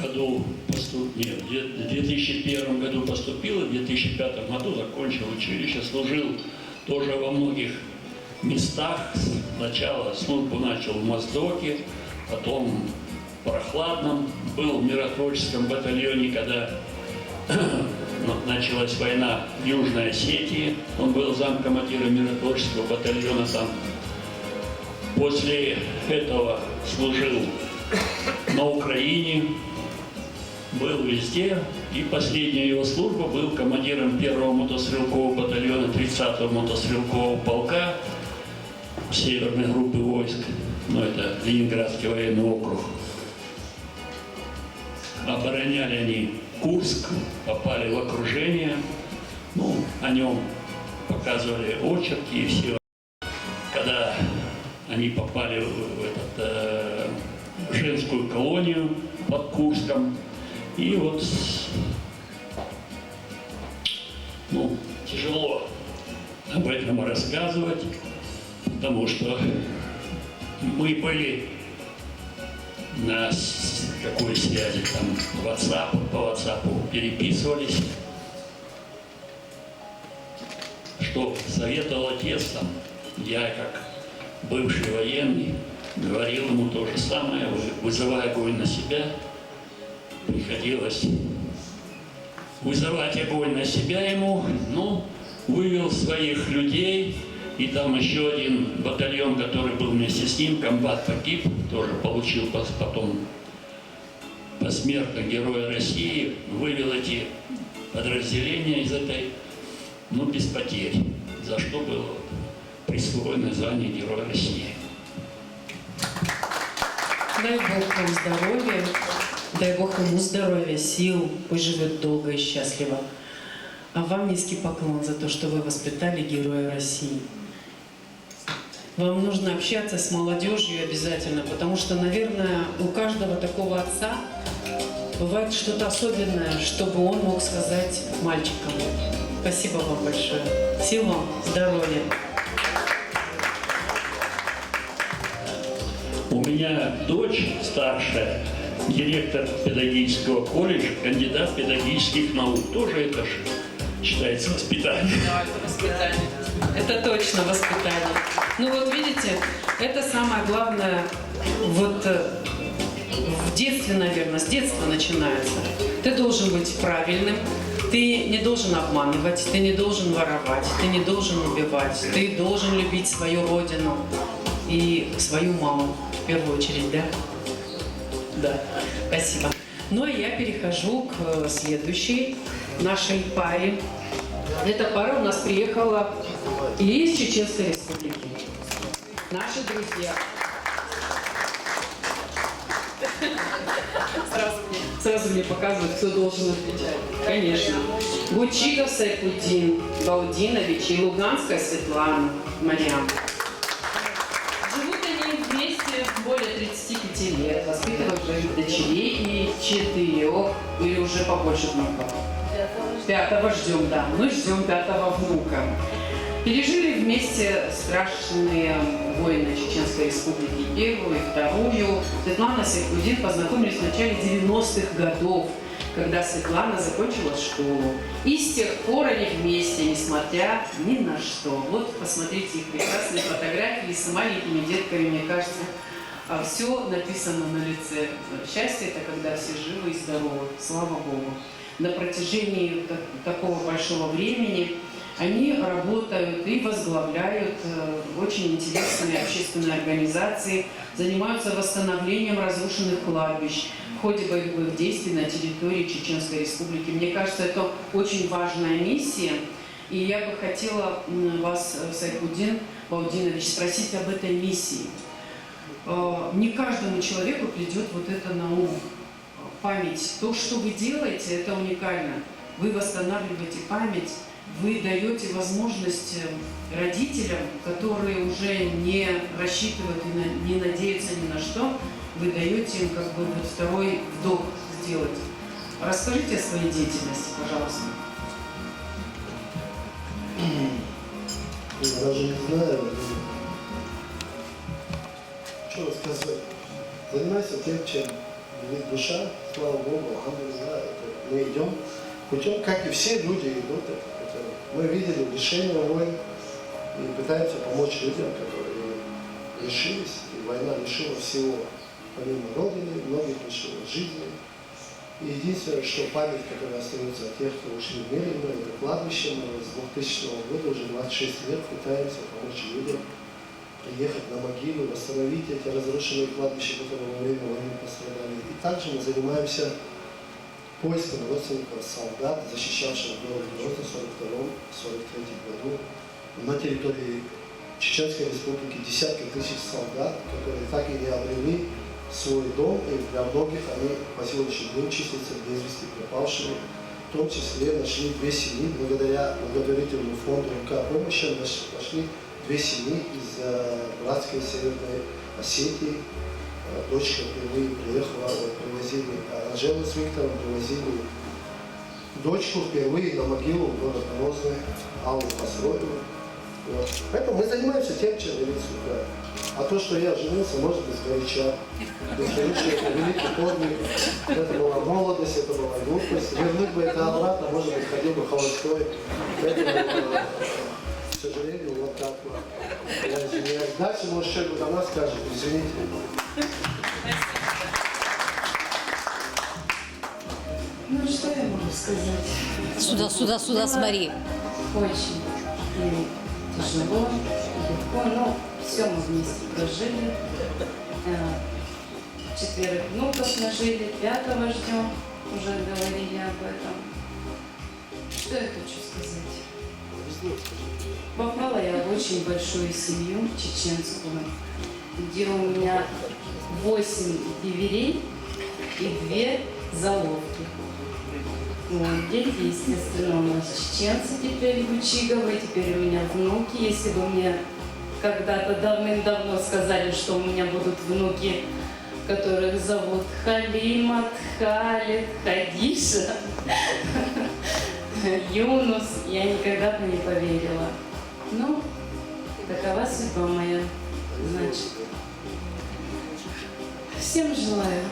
году в 2001 году поступил, в 2005 году закончил училище, служил тоже во многих местах. Сначала службу начал в Моздоке, потом в Прохладном, был в миротворческом батальоне, когда началась война в Южной Осетии. Он был замкомандира миротворческого батальона там. После этого служил на Украине, был везде. И последняя его служба был командиром 1-го мотострелкового батальона 30-го мотострелкового полка Северной группы войск. Ну, это Ленинградский военный округ. Обороняли они Курск, попали в окружение. Ну, о нем показывали очерки и все. Когда они попали в женскую колонию под Курском. И вот, ну, тяжело об этом рассказывать, потому что мы были на какой связи, там, по WhatsApp переписывались, что советовал отец, там, я как бывший военный говорил ему то же самое, вызывая огонь на себя, приходилось вызывать огонь на себя ему, ну, вывел своих людей, и там еще один батальон, который был вместе с ним, комбат погиб, тоже получил потом посмертно Героя России, вывел эти подразделения из этой, ну, без потерь, за что было присвоено звание Героя России. Дай Бог вам здоровья, дай Бог ему здоровья, сил, пусть живет долго и счастливо. А вам низкий поклон за то, что вы воспитали Героя России. Вам нужно общаться с молодежью обязательно, потому что, наверное, у каждого такого отца бывает что-то особенное, чтобы он мог сказать мальчикам. Спасибо вам большое. Сил вам, здоровья. У меня дочь старшая, директор педагогического колледжа, кандидат педагогических наук. Тоже это же считается воспитание. Да, это воспитание. Это точно воспитание. Ну вот видите, это самое главное, вот в детстве, наверное, с детства начинается. Ты должен быть правильным, ты не должен обманывать, ты не должен воровать, ты не должен убивать, ты должен любить свою родину и свою маму в первую очередь, да? Да, спасибо. Ну а я перехожу к следующей нашей паре. Эта пара у нас приехала из Чеченской Республики. Наши друзья. Сразу мне показывают, кто должен отвечать. Конечно. Гучиков Сайфуддин Балдинович и Луганская Светлана Марьям. Живут они вместе более 35 лет, воспитывают своих дочерей и 4, или уже побольше внуков. 5-го ждем, да. Мы ждем 5-го внука. Пережили вместе страшные войны Чеченской Республики, первую и вторую. Светлана и Сайфуддин познакомились в начале 90-х годов, когда Светлана закончила школу. И с тех пор они вместе, несмотря ни на что. Вот посмотрите их прекрасные фотографии с маленькими детками, мне кажется, все написано на лице. Счастье – это когда все живы и здоровы, слава Богу. На протяжении такого большого времени они работают и возглавляют очень интересные общественные организации, занимаются восстановлением разрушенных кладбищ в ходе боевых действий на территории Чеченской Республики. Мне кажется, это очень важная миссия. И я бы хотела вас, Сайфуддин Балдинович, спросить об этой миссии. Не каждому человеку придет вот это на ум. Память. То, что вы делаете, это уникально. Вы восстанавливаете память, вы даете возможность родителям, которые уже не рассчитывают и не надеются ни на что, вы даете им как бы вот второй вдох сделать. Расскажите о своей деятельности, пожалуйста. Я даже не знаю, что рассказать. Занимайся тем, чем велит душа, слава Богу, алхамдулилля, мы идем путем, как и все люди идут. Мы видели решение войн и пытаемся помочь людям, которые лишились, и война лишила всего, помимо Родины, многих лишила жизни. И единственное, что память, которая остается от тех, кто ушли в мир, это кладбище. Мы с 2000 года уже 26 лет пытаемся помочь людям приехать на могилу, восстановить эти разрушенные кладбища, которые во время войны пострадали. И также мы занимаемся поиском родственников солдат, защищавших город Грозный в 1942-1943 году. На территории Чеченской Республики десятки тысяч солдат, которые так и не обрели свой дом, и для многих они по сегодняшний день числятся без вести пропавшими. В том числе нашли 2 семьи, благодаря благотворительному фонду МК помощи, нашли 2 семьи из братской Северной Осетии. Дочка впервые приехала, привозили Анжелу с Виктором, привозили дочку впервые на могилу города Грозный, Аллу Посродину. Вот. Поэтому мы занимаемся тем, чем велит судьба. А то, что я женился, может быть, сгоряча. Это великий подвиг. Это была молодость, это была глупость. Вернуть бы это обратно, может быть, ходил бы холостой. Поэтому, к сожалению, вот так вот. Я извиняюсь. Дальше, может, человек до нас скажет, извините. Ну, что я могу сказать? Сюда, смотри. Очень и тяжело, и легко, но все мы вместе прожили. 4 внуков нажили, 5-го ждем, уже говорили об этом. Что я хочу сказать? Попала я в очень большую семью чеченскую, где у меня 8 деверей и 2 заловки. Вот, дети, естественно, у нас чеченцы теперь в Учигово, теперь у меня внуки. Если бы мне когда-то давным-давно сказали, что у меня будут внуки, которых зовут Халима, Халид, Хадиша, Юнус, я никогда бы не поверила. Ну, такова судьба моя. Значит, всем желаю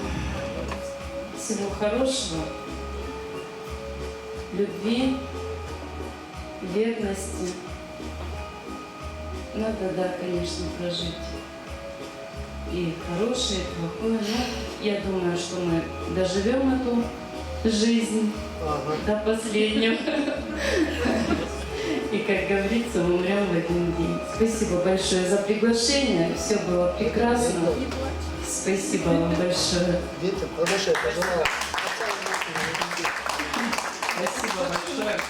всего хорошего, любви, верности. Надо, да, конечно, прожить и хорошее, и плохое. Но я думаю, что мы доживем эту жизнь до последнего. И, как говорится, умрем в один день. Спасибо большое за приглашение. Все было прекрасно. Спасибо вам большое. Детям, продолжай, пожалуйста. Спасибо большое.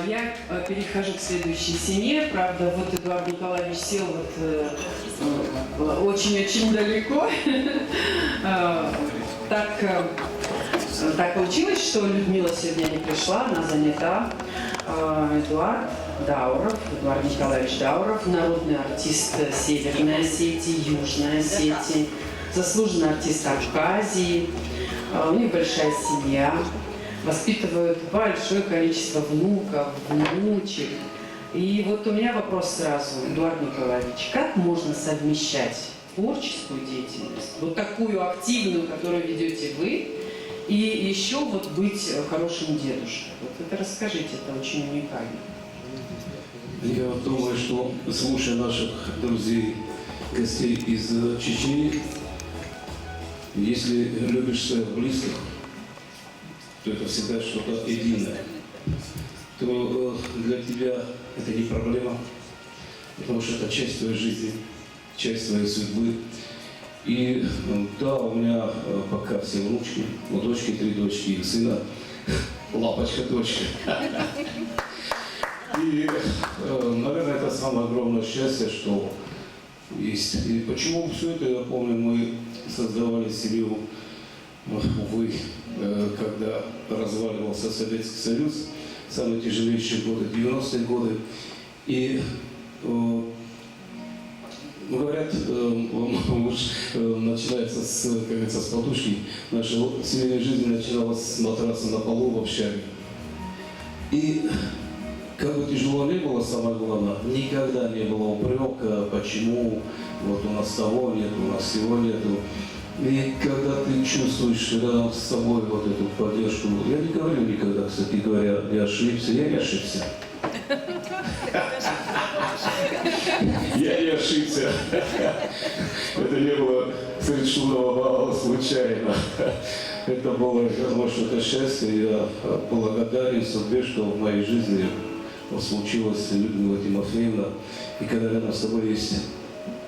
Я перехожу к следующей семье. Правда, вот Эдуард Николаевич сел очень-очень далеко. Так получилось, что Людмила сегодня не пришла, она занята. Эдуард Николаевич Дауров, народный артист Северной Осетии, Южной Осетии, заслуженный артист Абхазии. У них большая семья. Воспитывают большое количество внуков, внучек. И вот у меня вопрос сразу, Эдуард Николаевич, как можно совмещать творческую деятельность, вот такую активную, которую ведете вы, и еще вот быть хорошим дедушкой? Вот это расскажите, это очень уникально. Я думаю, что, слушая наших друзей, гостей из Чечни, если любишь своих близких, то это всегда что-то единое, то для тебя это не проблема, потому что это часть твоей жизни, часть твоей судьбы. И да, у меня пока все внучки, у дочки 3 дочки и сына, лапочка дочка. И, наверное, это самое огромное счастье, что есть. И почему все это, я помню, мы создавали семью, увы, когда разваливался Советский Союз, самые тяжелейшие годы, 90-е годы. И говорят, начинается как говорится, с подушки. Наша семейная жизнь начиналась с матраса на полу в общаге. И как бы тяжело не было, самое главное, никогда не было упрека, почему вот у нас того нет, у нас всего нету. И когда ты чувствуешь рядом с собой вот эту поддержку, я не говорю никогда, кстати говоря, я не ошибся. Я не ошибся. Это не было совершенного балла случайно. Это было, может, это счастье. Я благодарен судьбе, что в моей жизни случилось Людмила Тимофеевна. И когда рядом с тобой есть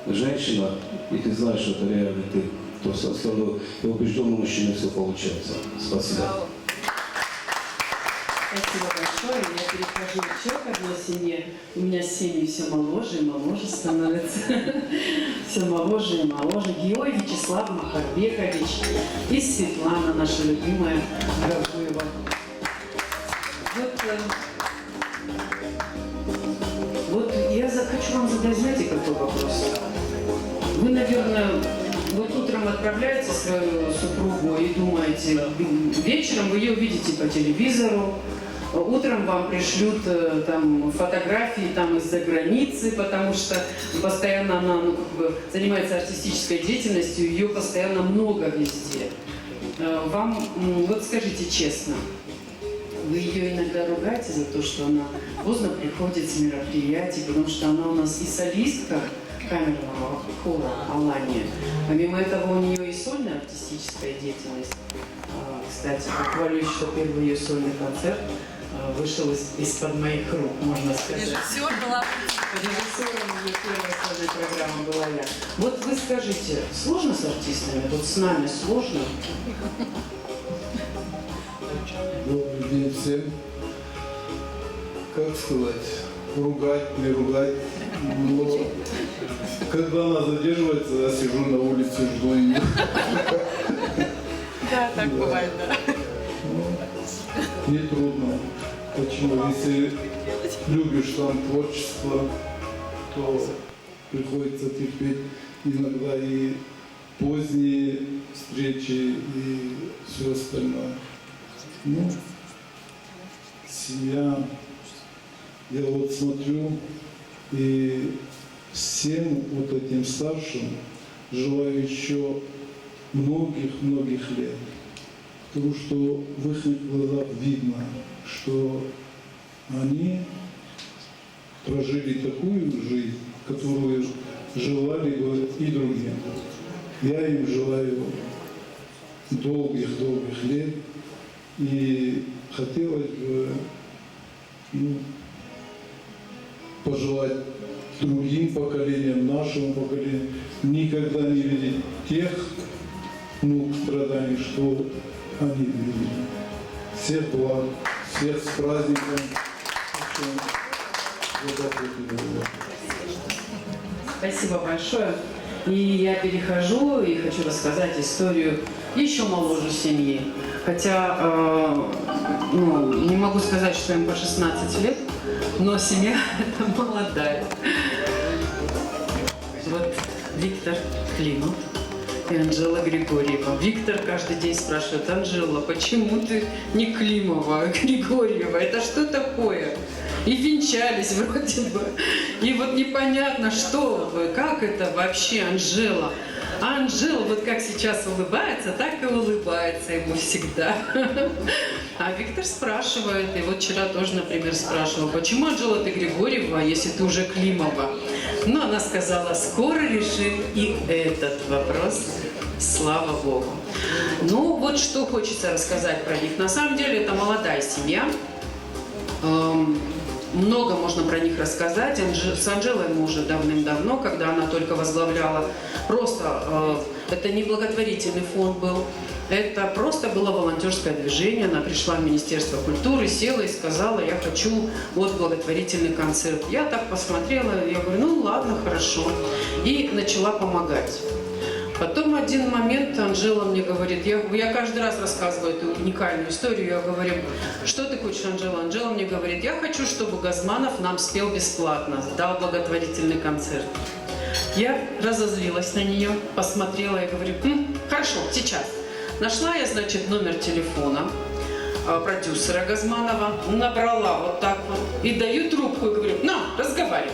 женщина, и ты знаешь, что это реально ты, то со стороны убежденного мужчины все получается. Спасибо. Спасибо большое. Я перехожу еще к одной семье. У меня семьи все моложе и моложе становятся. Все моложе и моложе. Георгий Вячеслав Махарбекович и Светлана, наша любимая Гавуева. Вот я хочу вам задать, знаете, какой вопрос? Вы, наверное, вот утром от отправляете свою супругу и думаете, вечером вы ее увидите по телевизору, утром вам пришлют там фотографии там из-за границы, потому что постоянно она занимается артистической деятельностью, ее постоянно много везде. Вам, вот скажите честно, вы ее иногда ругаете за то, что она поздно приходит с мероприятий, потому что она у нас и солистка камерного хора «Алания». Помимо этого у нее и сольная артистическая деятельность. Кстати, похвалюсь, что первый ее сольный концерт вышел из-под моих рук, можно сказать. Режиссер была. Режиссером ее первой сольной программы была я. Вот вы скажите, сложно с артистами? Вот с нами сложно? Добрый день всем. Как сказать, ругать, не ругать. Но когда она задерживается, я сижу на улице, жду ее. Да, так бывает, да. Не трудно. Почему? Если любишь там творчество, то приходится терпеть иногда и поздние встречи, и все остальное. Ну, семья, я вот смотрю, и всем вот этим старшим желаю еще многих-многих лет. Потому что в их глазах видно, что они прожили такую жизнь, которую желали бы и другим. Я им желаю долгих лет. И хотелось бы пожелать другим поколениям, нашему поколению, никогда не видеть тех страданий, что они видели. Всех благ, всех с праздником. Спасибо большое. И я перехожу и хочу рассказать историю еще моложе семьи. Хотя, не могу сказать, что им по 16 лет, но семья это молодая. Вот Виктор Климов и Анжела Григорьева. Виктор каждый день спрашивает: Анжела, почему ты не Климова, а Григорьева? Это что такое? И венчались вроде бы. И вот непонятно, что вы, как это вообще Анжела. А Анжела вот как сейчас улыбается, так и улыбается ему всегда. А Виктор спрашивает, и вот вчера тоже, например, спрашивал, почему Анжела ты Григорьева, если ты уже Климова? Ну, она сказала, скоро решим и этот вопрос, слава Богу. Ну, вот что хочется рассказать про них. На самом деле, это молодая семья. Много можно про них рассказать. С Анжелой мы уже давным-давно, когда она только возглавляла, просто это не благотворительный фонд был, это просто было волонтерское движение. Она пришла в Министерство культуры, села и сказала, я хочу вот благотворительный концерт. Я так посмотрела, я говорю, ну ладно, хорошо. И начала помогать. Потом один момент Анжела мне говорит, я каждый раз рассказываю эту уникальную историю, я говорю, что ты хочешь, Анжела? Анжела мне говорит, я хочу, чтобы Газманов нам спел бесплатно, дал благотворительный концерт. Я разозлилась на нее, посмотрела и говорю, хорошо, сейчас. Нашла я, значит, номер телефона продюсера Газманова, набрала вот так вот и даю трубку и говорю, на, разговаривай.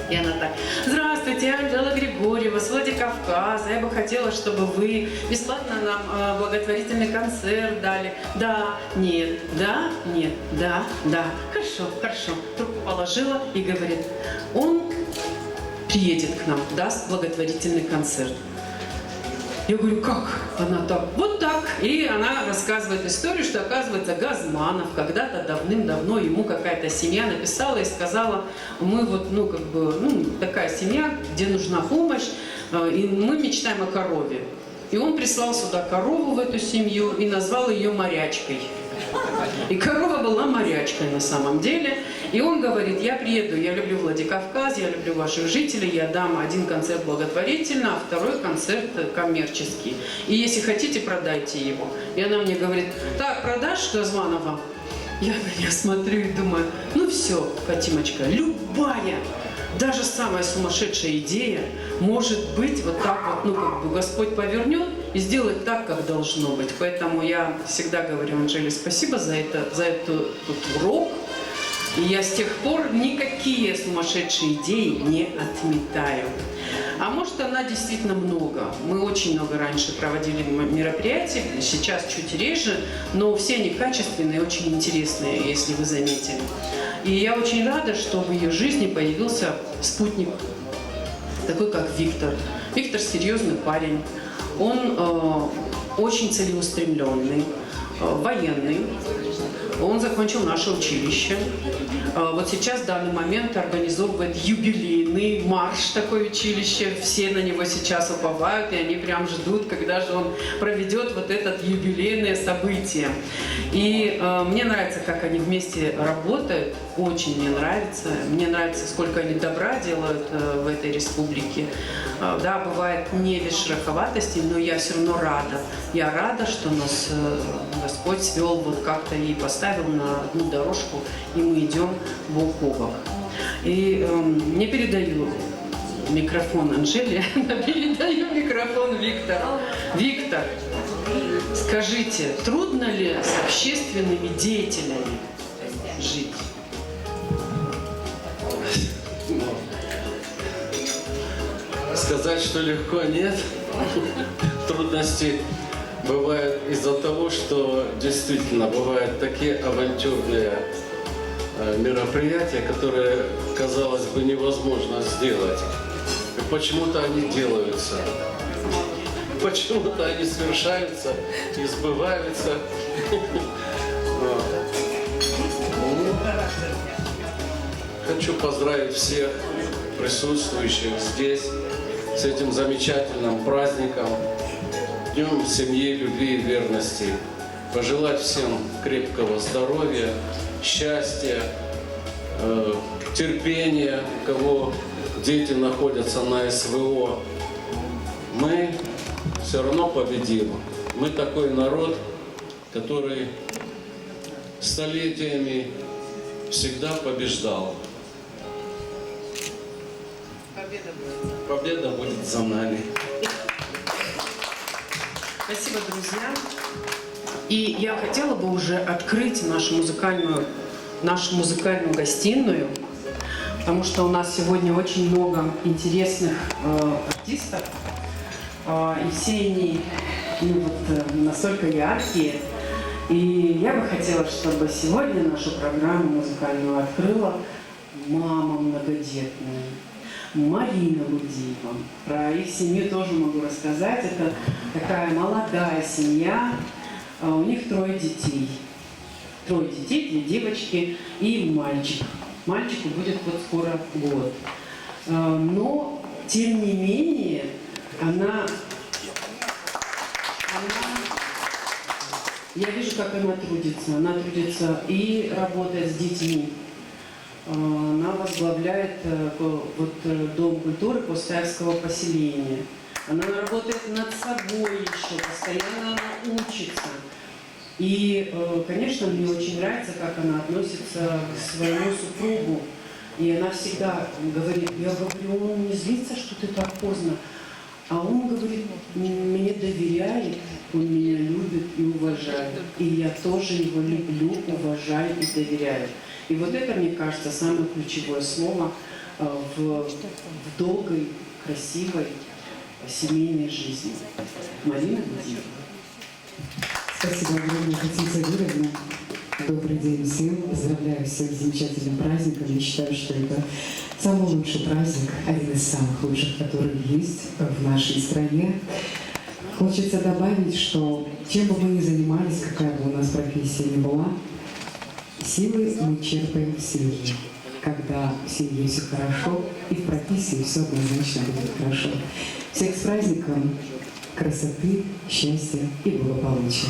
И она так, здравствуйте, Анжела Григорьева с Владикавказа. Я бы хотела, чтобы вы бесплатно нам благотворительный концерт дали. Да, нет, да, нет, да, да. Хорошо, хорошо. Трубку положила и говорит, он приедет к нам, даст благотворительный концерт. Я говорю, как? Она так, вот так. И она рассказывает историю, что, оказывается, Газманов когда-то давным-давно ему какая-то семья написала и сказала, мы вот, такая семья, где нужна помощь, и мы мечтаем о корове. И он прислал сюда корову в эту семью и назвал ее Морячкой. И корова была морячкой на самом деле. И он говорит, я приеду, я люблю Владикавказ, я люблю ваших жителей, я дам один концерт благотворительно, а второй концерт коммерческий. И если хотите, продайте его. И она мне говорит, так, продашь Газманова? Я на нее смотрю и думаю, ну все, Фатимочка, любая даже самая сумасшедшая идея может быть вот так вот, ну как бы Господь повернет и сделает так, как должно быть. Поэтому я всегда говорю Анжеле спасибо за этот урок. И я с тех пор никакие сумасшедшие идеи не отметаю. А может, она действительно много. Мы очень много раньше проводили мероприятий, сейчас чуть реже, но все они качественные, очень интересные, если вы заметили. И я очень рада, что в ее жизни появился спутник, такой как Виктор. Виктор серьезный парень, он очень целеустремленный, военный. Он закончил наше училище. Вот сейчас в данный момент организовывает юбилейный марш такое училище. Все на него сейчас уповают, и они прям ждут, когда же он проведет вот это юбилейное событие. И мне нравится, как они вместе работают. Очень мне нравится. Мне нравится, сколько они добра делают в этой республике. Да, бывает не без шероховатостей, но я все равно рада. Я рада, что нас Господь свел вот как-то и поставил на одну дорожку, и мы идем бок о бок. И не передаю микрофон Анжеле, а передаю микрофон Виктору. Виктор, скажите, трудно ли с общественными деятелями жить? Сказать, что легко, нет. Трудности бывают из-за того, что действительно бывают такие авантюрные мероприятия, которые, казалось бы, невозможно сделать. И почему-то они делаются. Почему-то они совершаются и сбываются. Хочу поздравить всех присутствующих здесь с этим замечательным праздником, Днем семьи, любви и верности. Пожелать всем крепкого здоровья, счастья, терпения, у кого дети находятся на СВО. Мы все равно победим. Мы такой народ, который столетиями всегда побеждал. Победа будет за нами. Спасибо, друзья. И я хотела бы уже открыть нашу музыкальную гостиную, потому что у нас сегодня очень много интересных артистов, и все они настолько яркие. И я бы хотела, чтобы сегодня нашу программу музыкальную открыла мама многодетная, Марина Гудиева. Про их семью тоже могу рассказать. Это такая молодая семья. У них 3 детей. 3 детей, 2 девочки и мальчик. Мальчику будет вот скоро год. Но, тем не менее, я вижу, как она трудится. Она трудится и работает с детьми. Она возглавляет Дом культуры Постаевского поселения. Она работает над собой еще, постоянно она учится. И, конечно, мне очень нравится, как она относится к своему супругу. И она всегда говорит, я говорю, он не злится, что ты так поздно. А он говорит, мне доверяет, он меня любит и уважает. И я тоже его люблю, уважаю и доверяю. И вот это, мне кажется, самое ключевое слово в долгой, красивой семейной жизни. Марина Гудиева. Спасибо огромное, Хатиса Юрьевна. Добрый день всем. Поздравляю всех с замечательным праздником. Я считаю, что это самый лучший праздник, один из самых лучших, который есть в нашей стране. Хочется добавить, что чем бы мы ни занимались, какая бы у нас профессия ни была, силы мы черпаем в семье. Когда в семье все хорошо, и в профессии все однозначно будет хорошо. Всех с праздником красоты, счастья и благополучия.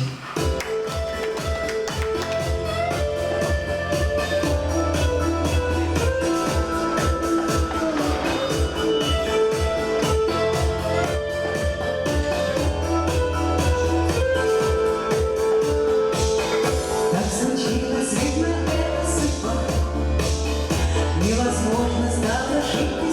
Невозможно завтра жить.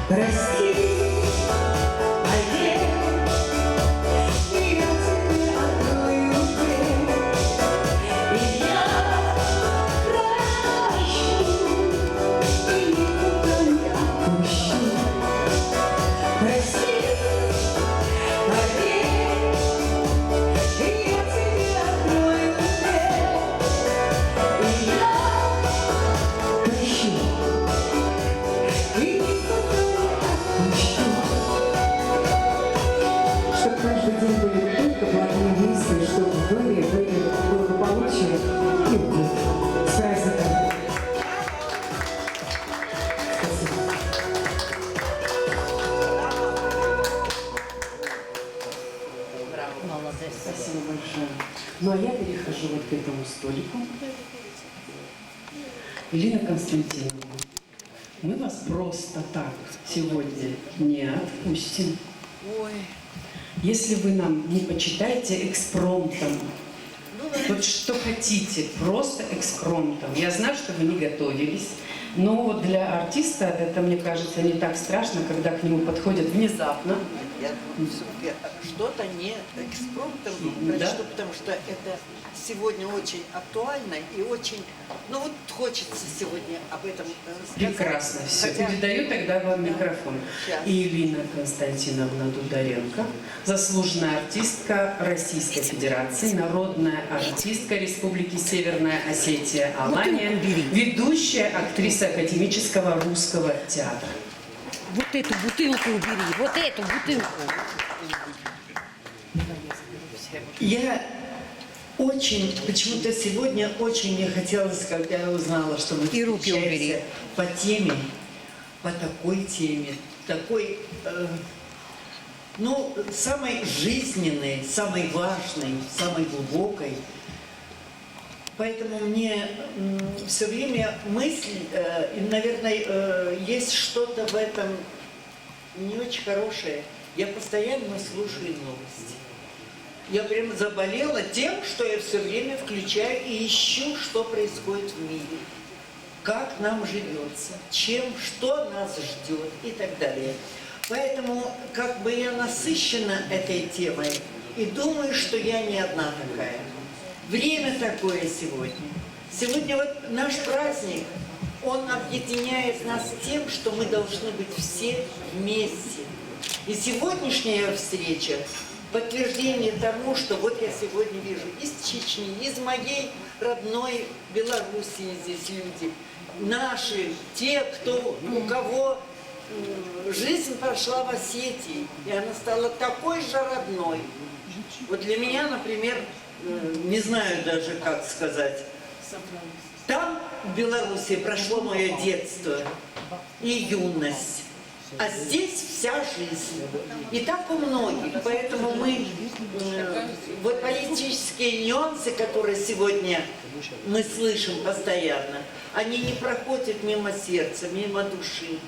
Прости, поверь, и я тебе открою дверь, и я прощу, и никуда не отпущу. Прости, поверь, и я тебе открою дверь, и я прощу, и никуда не отпущу. Чтобы каждый день были не только благие мысли, чтобы в доме были благополучие и уют. С праздником! Спасибо большое. Ну а я перехожу вот к этому столику. Елена Константиновна, мы вас просто так сегодня не отпустим. Ой. Если вы нам не почитаете экспромтом, вот что хотите, просто экспромтом. Я знаю, что вы не готовились, но вот для артиста это, мне кажется, не так страшно, когда к нему подходят внезапно. Я думаю, все-таки что-то не экспромтом Да. прочту, потому что это сегодня очень актуально и очень... Ну вот хочется сегодня об этом сказать. Прекрасно. Все. Хотя- Передаю тогда вам микрофон. Сейчас. Ирина Константиновна Дударенко, заслуженная артистка Российской Федерации, народная артистка Республики Северная Осетия Алания, ведущая актриса академического русского театра. Вот эту бутылку убери, вот эту бутылку. Я очень, почему-то сегодня очень мне хотелось, когда я узнала, что мы И руки убери. встречаемся по теме, по такой теме, такой, ну, самой жизненной, самой важной, самой глубокой. Поэтому мне все время мысль, и, наверное, есть что-то в этом не очень хорошее. Я постоянно слушаю новости. Я прям заболела тем, что я все время включаю и ищу, что происходит в мире. Как нам живется, что нас ждет и так далее. Поэтому как бы я насыщена этой темой и думаю, что я не одна такая. Время такое сегодня. Сегодня вот наш праздник, он объединяет нас тем, что мы должны быть все вместе. И сегодняшняя встреча подтверждение тому, что вот я сегодня вижу из Чечни, из моей родной Белоруссии здесь люди, наши, те, у кого жизнь прошла в Осетии, и она стала такой же родной. Вот для меня, например, не знаю даже, как сказать, там, в Белоруссии, прошло мое детство и юность. А здесь вся жизнь. И так у многих. Поэтому мы вот политические нюансы, которые сегодня мы слышим постоянно, они не проходят мимо сердца, мимо души.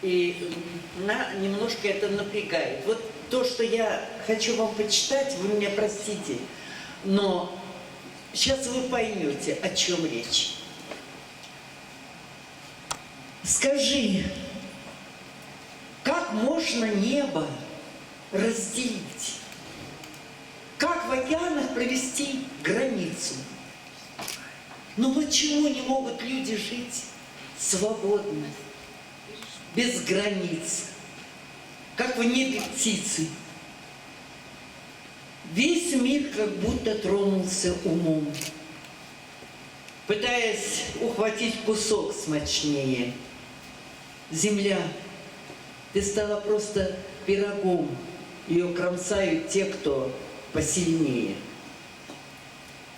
И немножко это напрягает. Вот то, что я хочу вам почитать, вы меня простите, но сейчас вы поймете, о чем речь. Скажи, как можно небо разделить? Как в океанах провести границу? Но почему не могут люди жить свободно, без границ, как в небе птицы? Весь мир как будто тронулся умом, пытаясь ухватить кусок смачнее. Земля, ты стала просто пирогом, ее кромсают те, кто посильнее.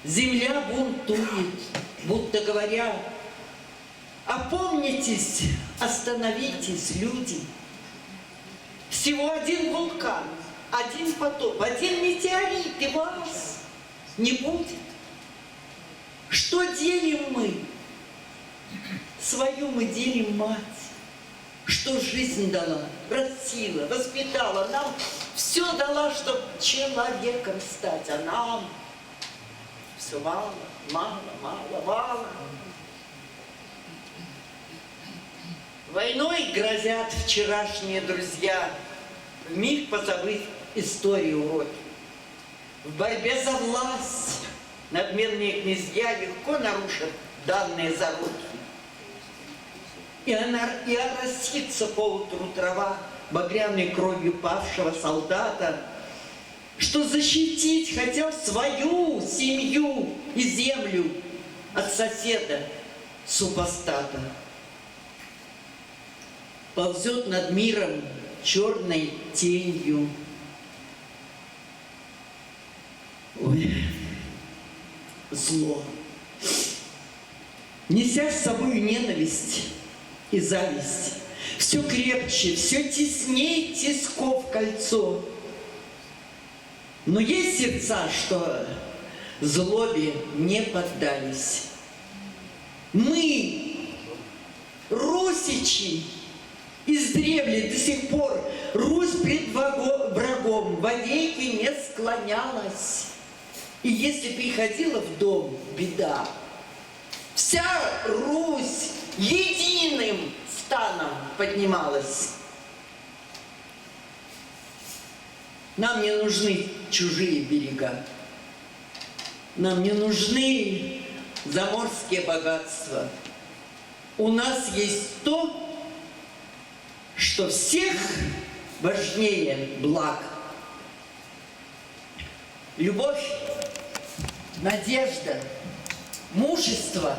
Земля бунтует, будто говоря: опомнитесь, остановитесь, люди. Всего один вулкан, один потоп, один метеорит, и вас не будет. Что делим мы? Свою мы делим мать, что жизнь дала, растила, воспитала, нам все дала, чтобы человеком стать, а нам все мало, мало, мало, мало. Войной грозят вчерашние друзья, вмиг позабыв историю уроки. В борьбе за власть надменные князья легко нарушат данные зароки. И оросится поутру трава багряной кровью павшего солдата, что защитить хотел свою семью и землю от соседа супостата. Ползет над миром черной тенью. Ой, зло. Неся с собой ненависть и зависть, все крепче, все тесней тисков кольцо. Но есть сердца, что злобе не поддались. Мы, русичи, издревле до сих пор Русь пред врагом вовеки не склонялась. И если приходила в дом беда, вся Русь единым станом поднималась. Нам не нужны чужие берега. Нам не нужны заморские богатства. У нас есть то, что всех важнее благ. Любовь, надежда, мужество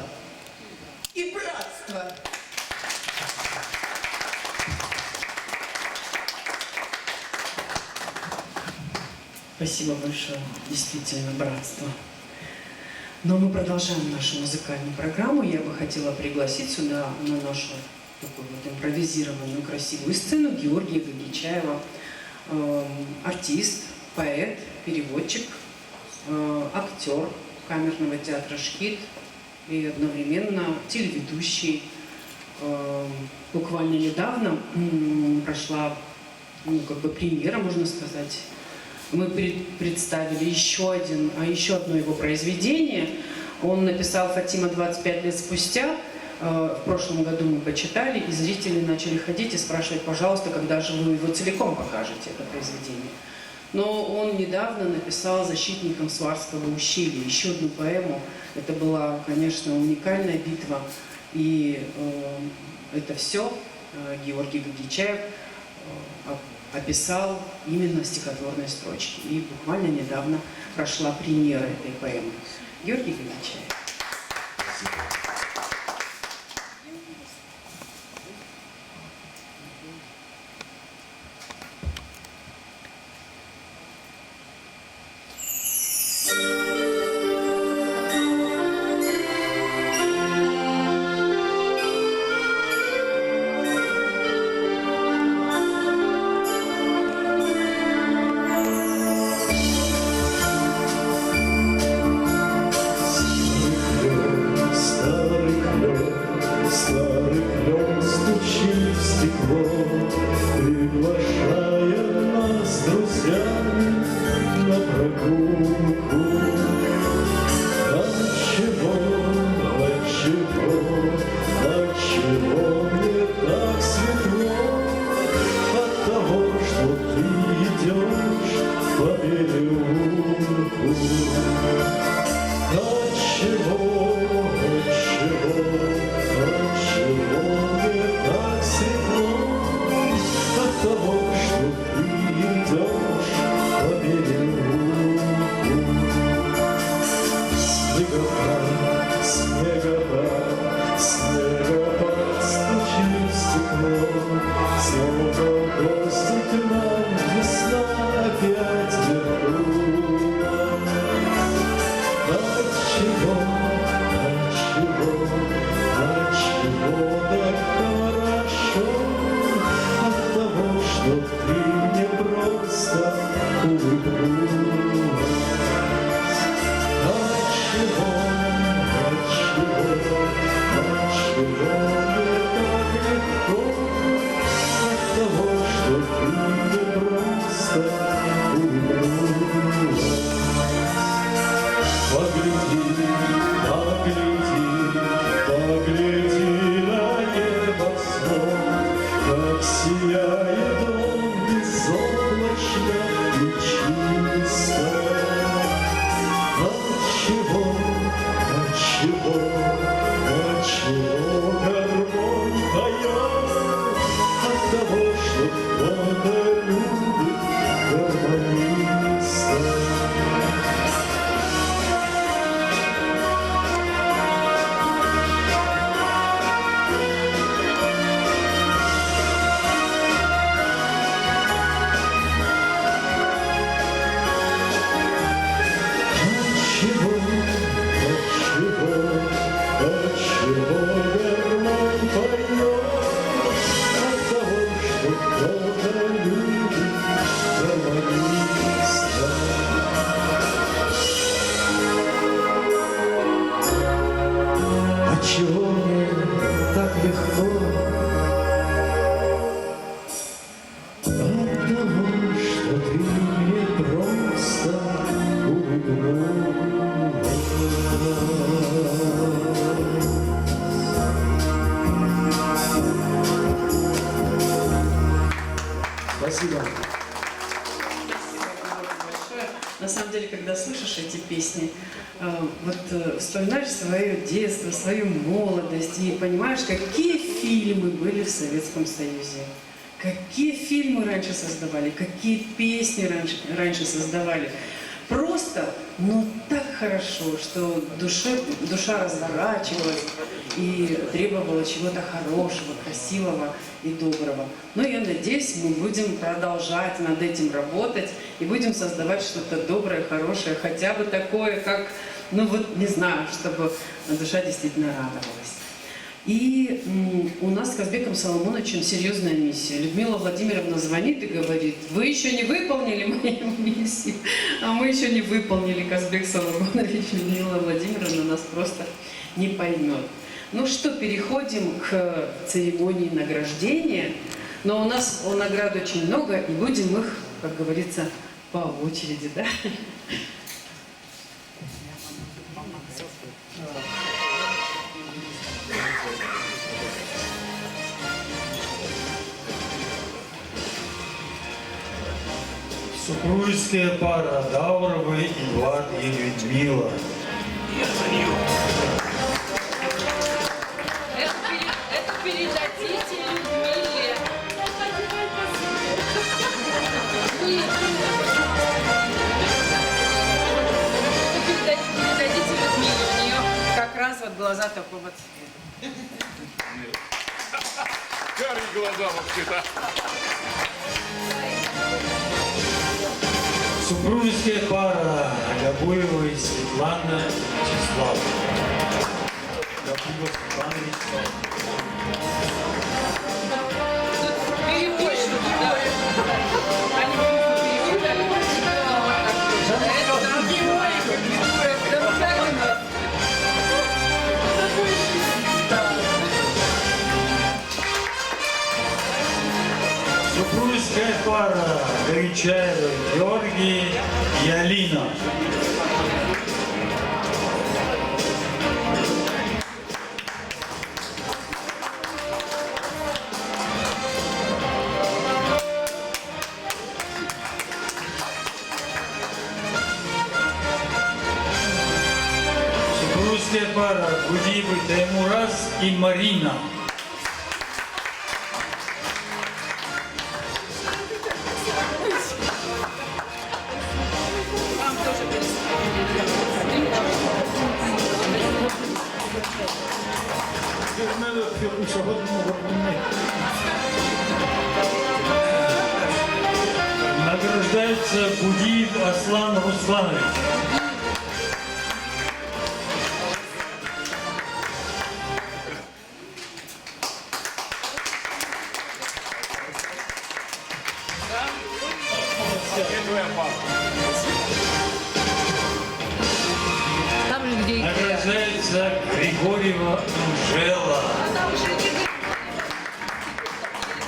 и братство. Спасибо большое. Действительно, братство. Но мы продолжаем нашу музыкальную программу. Я бы хотела пригласить сюда на нашу такую вот импровизированную красивую сцену Георгия Гагичаева, артист, поэт, переводчик, актер камерного театра «Шкит» и одновременно телеведущий. Буквально недавно прошла премьера, можно сказать. Мы представили еще одно его произведение. Он написал «Фатима 25 лет спустя». В прошлом году мы почитали, и зрители начали ходить и спрашивать: пожалуйста, когда же вы его целиком покажете, это произведение. Но он недавно написал «Защитникам Сварского ущелья» еще одну поэму. Это была, конечно, уникальная битва. И это все Георгий Гагичаев описал именно в стихотворной строчке. И буквально недавно прошла премьера этой поэмы. Георгий Гагичаев. Погляди на небо. сияет он безоблачно и чисто. Отчего гармонь поет? От того, что кто-то любит гармониста. Отчего гармонь поет? От того, что кто-то любит гармониста. Отчего мне так легко? От того, что ты мне просто Спасибо. На самом деле, когда слышишь эти песни, вспоминаешь свое детство, свою молодость и понимаешь, какие фильмы были в Советском Союзе, какие фильмы раньше создавали, какие песни раньше создавали. Просто, так хорошо, что душа разворачивалась и требовала чего-то хорошего, красивого и доброго. Но я надеюсь, мы будем продолжать над этим работать и будем создавать что-то доброе, хорошее, хотя бы такое, как, не знаю, чтобы душа действительно радовалась. И у нас с Казбеком Соломоновичем серьезная миссия. Людмила Владимировна звонит и говорит: вы еще не выполнили мою миссию, а мы еще не выполнили. Казбек Соломонович, Людмила Владимировна нас просто не поймет. Ну что, переходим к церемонии награждения. Но у нас наград очень много, и будем их, как говорится, по очереди, да? Супружеская пара Дауровы, Эдуард и Людмила. Это передадите Людмиле. Передадите Людмиле. У нее как раз глаза такого цвета. Карие глаза вообще-то. Супружеская пара Габуева и Светлана Вячеслав. Габуева Светлана Вячеслав. Супружеская пара Горячаева Георгий и Алина. Супружеская пара Гудиевы Таймураз и Марина. Награждается Гудиев Аслан Русланович. Награждается Григорьева Анжела.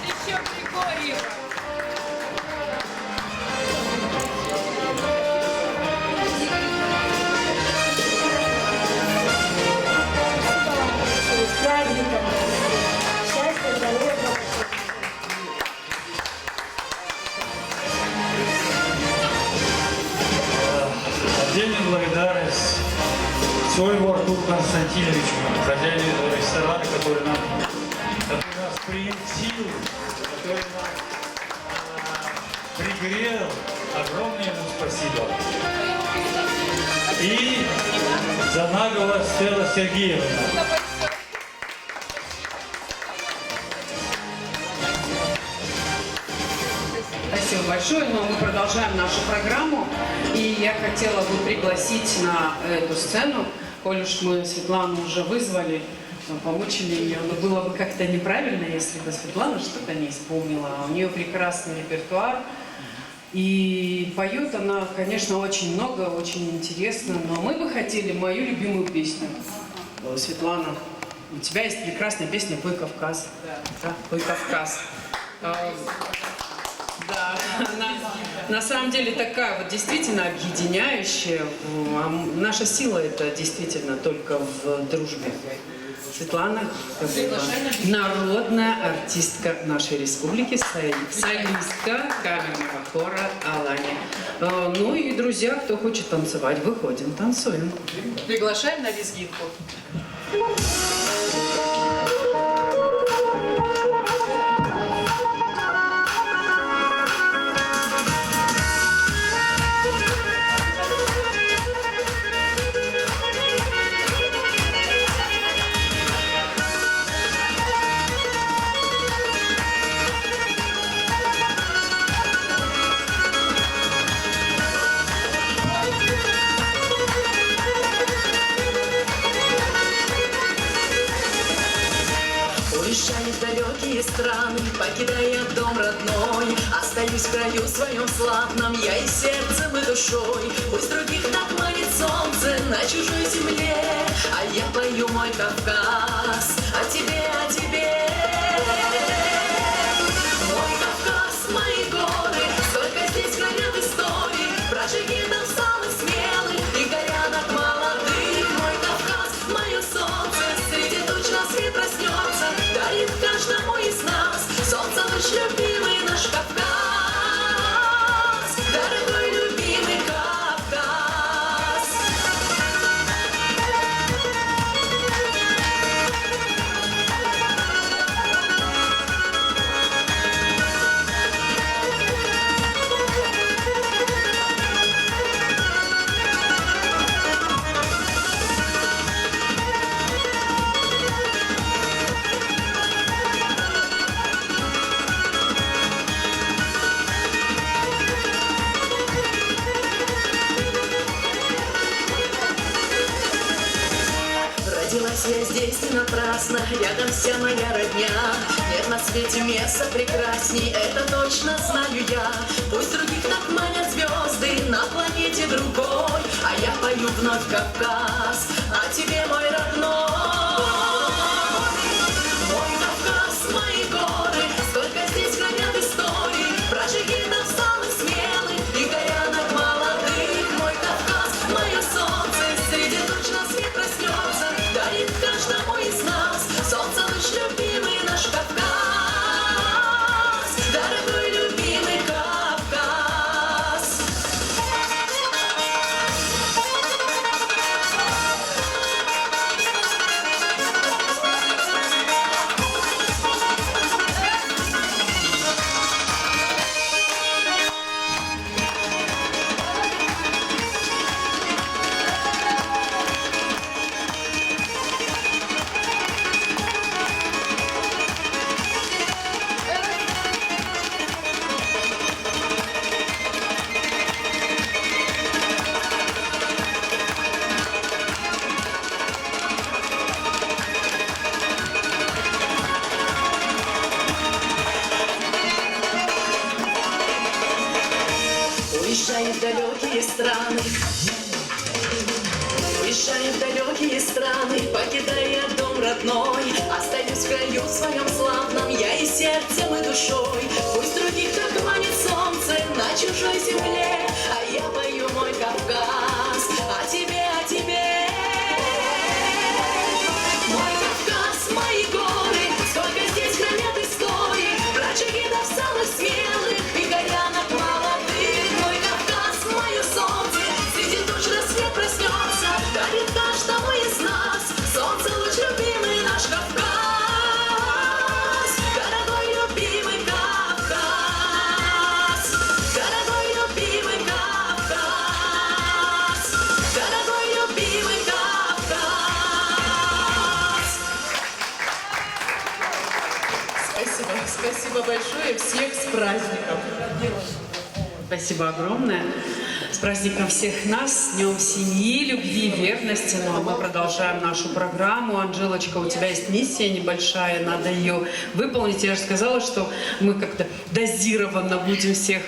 Еще Григорьева. С праздником! Счастья, здоровья! Константиновичу, хозяину этого ресторана, который нас приютил, который нас пригрел. Огромное ему спасибо. И Занагова Стелла Сергеевна. Спасибо большое, но мы продолжаем нашу программу. И я хотела бы пригласить на эту сцену, коль уж мы Светлану уже вызвали, помучили ее, но было бы как-то неправильно, если бы Светлана что-то не исполнила. У нее прекрасный репертуар. И поет она, конечно, очень много, очень интересно. Но мы бы хотели мою любимую песню. Светлана, у тебя есть прекрасная песня «Пой, Кавказ». Да, «Пой, Кавказ». Да, на самом деле такая вот действительно объединяющая. Наша сила это действительно только в дружбе. Светлана Гаврилова, народная артистка нашей республики, солистка камерного хора «Алани». Ну и, друзья, кто хочет танцевать, выходим, танцуем. Приглашаем на лезгинку. Уезжаю в далекие страны, покидая дом родной. Остаюсь в краю своем славном, я и сердцем, и душой. Пусть других так манит солнце на чужой земле, а я пою мой Кавказ о тебе, о тебе. Мой Кавказ, мои горы, сколько здесь горят историй, про жигитов самых смелых и горянок молодых. Мой Кавказ, мое солнце, среди туч на свет проснется, дарит каждому из нас солнце лишь любимый наш Кавказ, дорогой любимый Кавказ. Родилась я здесь не напрасно, рядом вся моя родня. Нет на свете места прекрасней, это точно знаю я. Пусть других так манят звезды на планете другой, а я пою вновь Кавказ о тебе, мой родной. Мой Кавказ, мои горы, сколько здесь горят историй, про жигитов самых смелых и горянок молодых. Мой Кавказ, мое солнце, среди туч на свет проснется, дарит каждому из нас солнце лишь любимый наш Кавказ, дорогой любимый Кавказ. Уезжаю в далекие страны, уезжаю в далекие страны, покидая дом родной. Остаюсь в краю своем славном, я и сердцем, и душой. Пусть других так манит солнце на чужой земле, а я пою мой Кавказ о тебе, о тебе. Мой Кавказ, мои горы, сколько здесь хранят истории, про джигитов самых смелых и горянок молодых. Мой Кавказ, мое солнце, среди туч рассвет проснется, дарит каждому из нас Спасибо большое. Всех с праздником. Спасибо огромное. С праздником всех нас, с Днем семьи, любви, верности. Ну а мы продолжаем нашу программу. Анжелочка, у тебя есть миссия небольшая, надо ее выполнить. Я же сказала, что мы как-то дозированно будем всех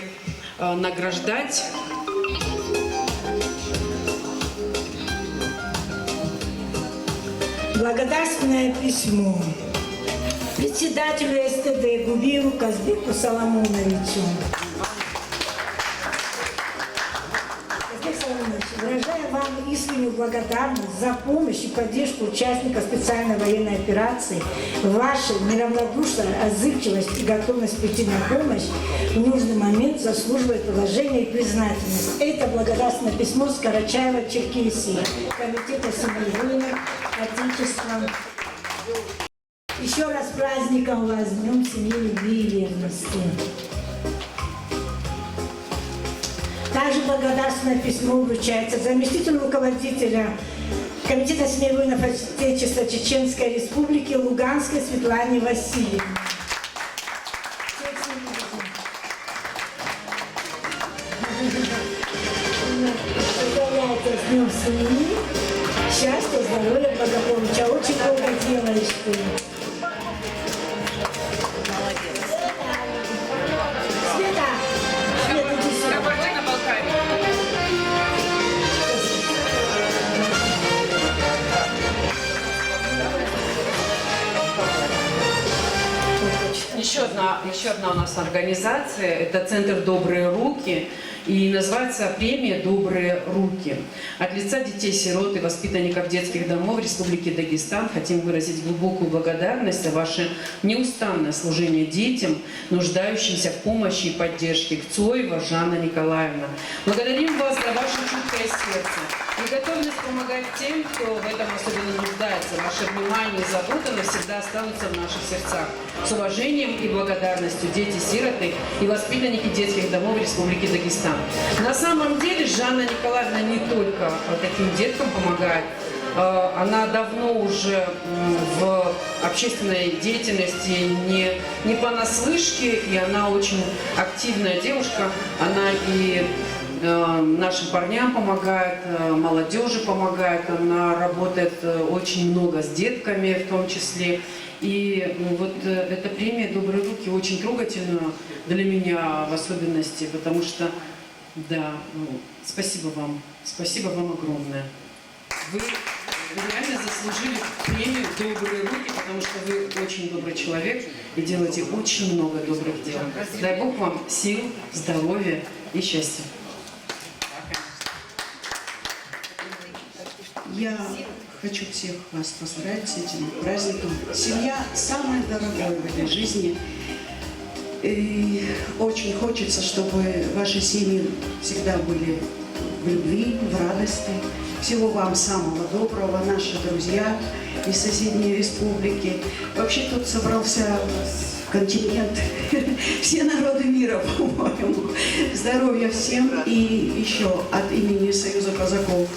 награждать. Благодарственное письмо председателю СТД Губиеву Казбеку Соломоновичу. Казбек Соломонович, выражаю вам искреннюю благодарность за помощь и поддержку участников специальной военной операции, вашу неравнодушную отзывчивость и готовность прийти на помощь в нужный момент заслуживает уважения и признательности. Это благодарственное письмо с Карачаева-Черкесии, Комитета семьи воинов Отечества. Еще раз с праздником вас, Днем семьи, любви и верности. Также благодарственное письмо вручается заместителю руководителя Комитета семьи воинов Отечества Чеченской Республики Луганской Светлане Васильевне. Поздравляйте с Днем семьи. Счастья, здоровья, благополучия. Очень много делаешь ты. Света! Света, иди сюда. Еще одна у нас организация, это Центр «Добрые руки». И называется премия «Добрые руки». От лица детей-сирот и воспитанников детских домов Республики Дагестан хотим выразить глубокую благодарность за ваше неустанное служение детям, нуждающимся в помощи и поддержке. Кцоева Жанна Николаевна. Благодарим вас за ваше чуткое сердце и готовность помогать тем, кто в этом особенно нуждается. Ваше внимание и забота навсегда останутся в наших сердцах. С уважением и благодарностью дети-сироты и воспитанники детских домов Республики Дагестан. На самом деле Жанна Николаевна не только таким деткам помогает, она давно уже в общественной деятельности не понаслышке, и она очень активная девушка, она и нашим парням помогает, молодежи помогает, она работает очень много с детками в том числе. И вот эта премия «Добрые руки» очень трогательна для меня в особенности, потому что, да, спасибо вам огромное. Вы реально заслужили премию «Добрые руки», потому что вы очень добрый человек и делаете очень много добрых дел. Дай Бог вам сил, здоровья и счастья. Я хочу всех вас поздравить с этим праздником. Семья – самое дорогое в этой жизни. И очень хочется, чтобы ваши семьи всегда были в любви, в радости. Всего вам самого доброго, наши друзья из соседней республики. Вообще тут собрался континент, все народы мира, по-моему. Здоровья всем. И еще от имени Союза казаков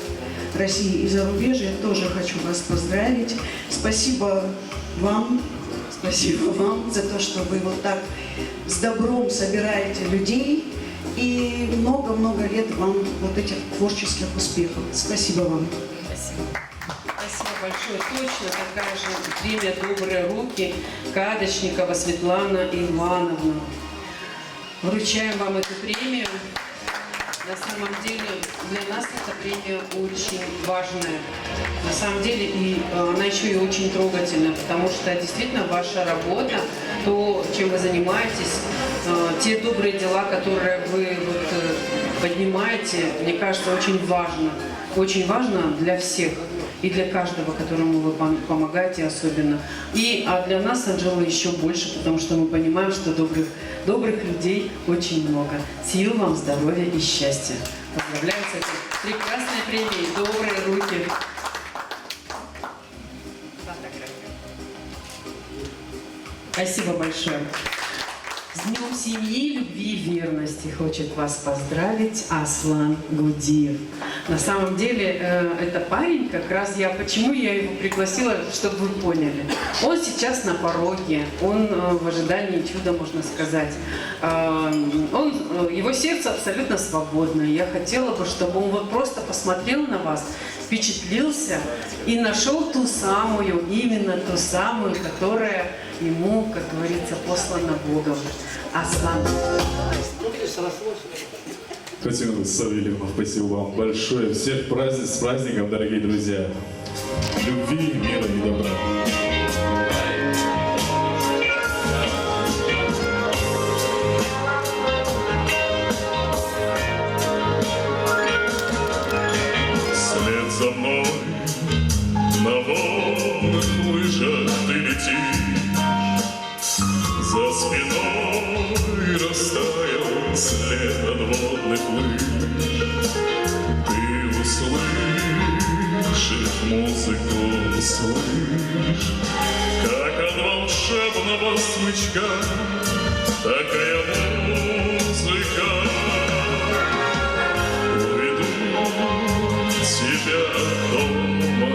России и зарубежья тоже хочу вас поздравить. Спасибо вам за то, что вы вот так с добром собираете людей. И много-много лет вам вот этих творческих успехов. Спасибо вам. Спасибо большое. Точно такая же премия «Добрые руки» Кадочникова Светлана Ивановна. Вручаем вам эту премию. На самом деле для нас эта премия очень важная. На самом деле и она еще и очень трогательная, потому что действительно ваша работа, то, чем вы занимаетесь, те добрые дела, которые вы поднимаете, мне кажется, очень важно. Очень важно для всех. И для каждого, которому вы помогаете особенно. А для нас, Анжела, еще больше, потому что мы понимаем, что добрых людей очень много. Сил вам, здоровья и счастья. Поздравляю с этой прекрасной премией «Добрые руки». Спасибо большое. С Днем семьи, любви и верности хочет вас поздравить Аслан Гудиев. На самом деле, это парень, как раз почему я его пригласила, чтобы вы поняли. Он сейчас на пороге, он в ожидании чуда, можно сказать. Его сердце абсолютно свободно. Я хотела бы, чтобы он вот просто посмотрел на вас, впечатлился и нашел ту самую, именно ту самую, которая ему, как говорится, послана Богом. Аслан. Татьяна Савельевна, спасибо вам большое. Всех с праздником, дорогие друзья. Любви, мира и добра. Вслед за мной на волнах лыжах ты летишь, за спиной растаял след от водных лыж. Ты услышишь музыку, услышь, как от волшебного смычка такая музыка. Уведу тебя дома,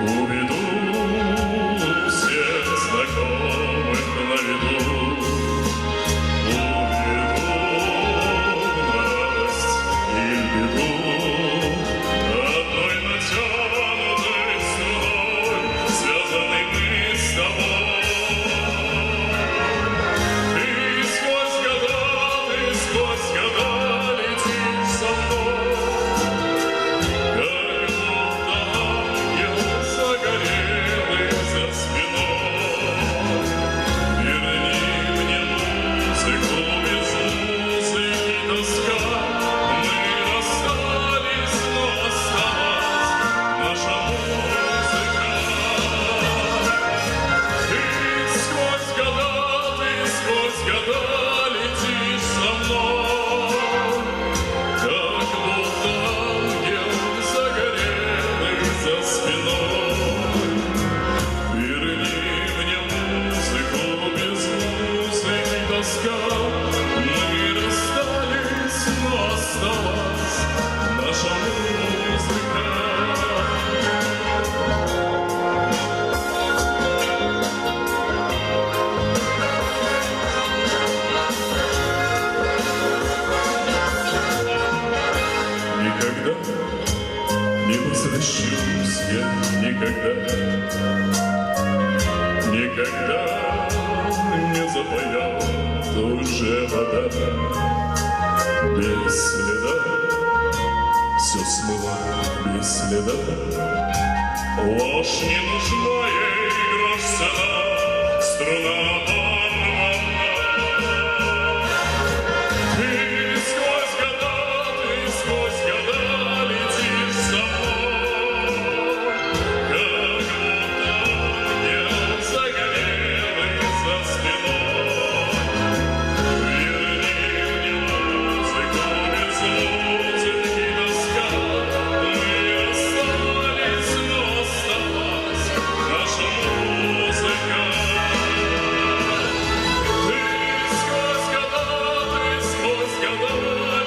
уведу всех знакомых на виду, уведу на радость и беду, одной натянутой струной связаны мы с тобой. Ты сквозь года летишь со мной, как будто ангел загорелый за спиной. Верни мне музыку, без музыки тоска. Мы расстались, но осталась наша музыка. Ты сквозь года летишь со мной, как будто ангел загорелый за спиной. Верни мне музыку, без музыки тоска. Мы расстались, но осталась наша музыка. Никогда не возвращусь я, никогда не запоет уже вода. Без следа все смыло, без следа. Ложь не нужна ей, грош цена, струна оборвана. Ты сквозь года летишь со мной, как будто ангел загорелый за спиной. Верни мне музыку, без музыки тоска. Мы расстались, но осталась наша музыка. Ты сквозь года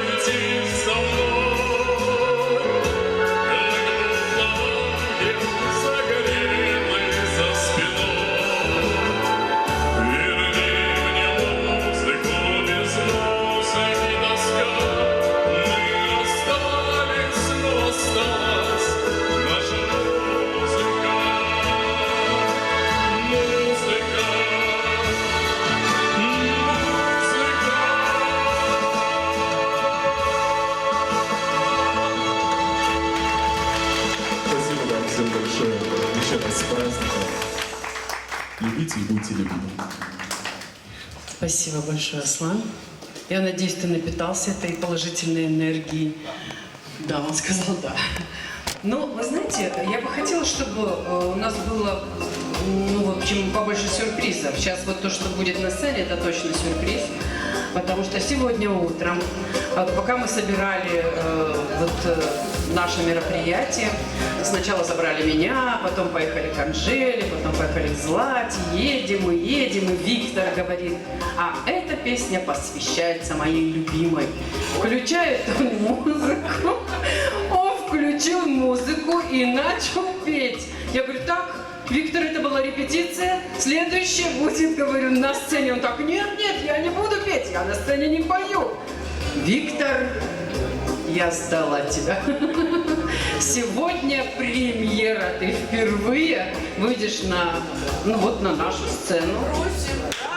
летишь со мной, как будто ангел загорелый за спиной. Верни мне музыку, без музыки тоска. Мы расстались, но осталась наша музыка. Спасибо вам всем большое. Еще раз с праздником. Любите и будьте любимы. Спасибо большое, Аслан. Я надеюсь, ты напитался этой положительной энергией. Да, он сказал да. Ну, вы знаете, я бы хотела, чтобы у нас было, в общем, побольше сюрпризов. Сейчас вот то, что будет на сцене, это точно сюрприз. Потому что сегодня утром, пока мы собирали наше мероприятие, сначала забрали меня, потом поехали к Анжеле, потом поехали к Злате, едем, и Виктор говорит, а эта песня посвящается моей любимой. Включает он музыку, он включил музыку и начал петь. Я говорю, так, Виктор, это была репетиция, следующее будет, говорю, на сцене. Он так, нет, я не буду петь, я на сцене не пою. Виктор, я сдала тебя. Сегодня премьера, ты впервые выйдешь на нашу сцену.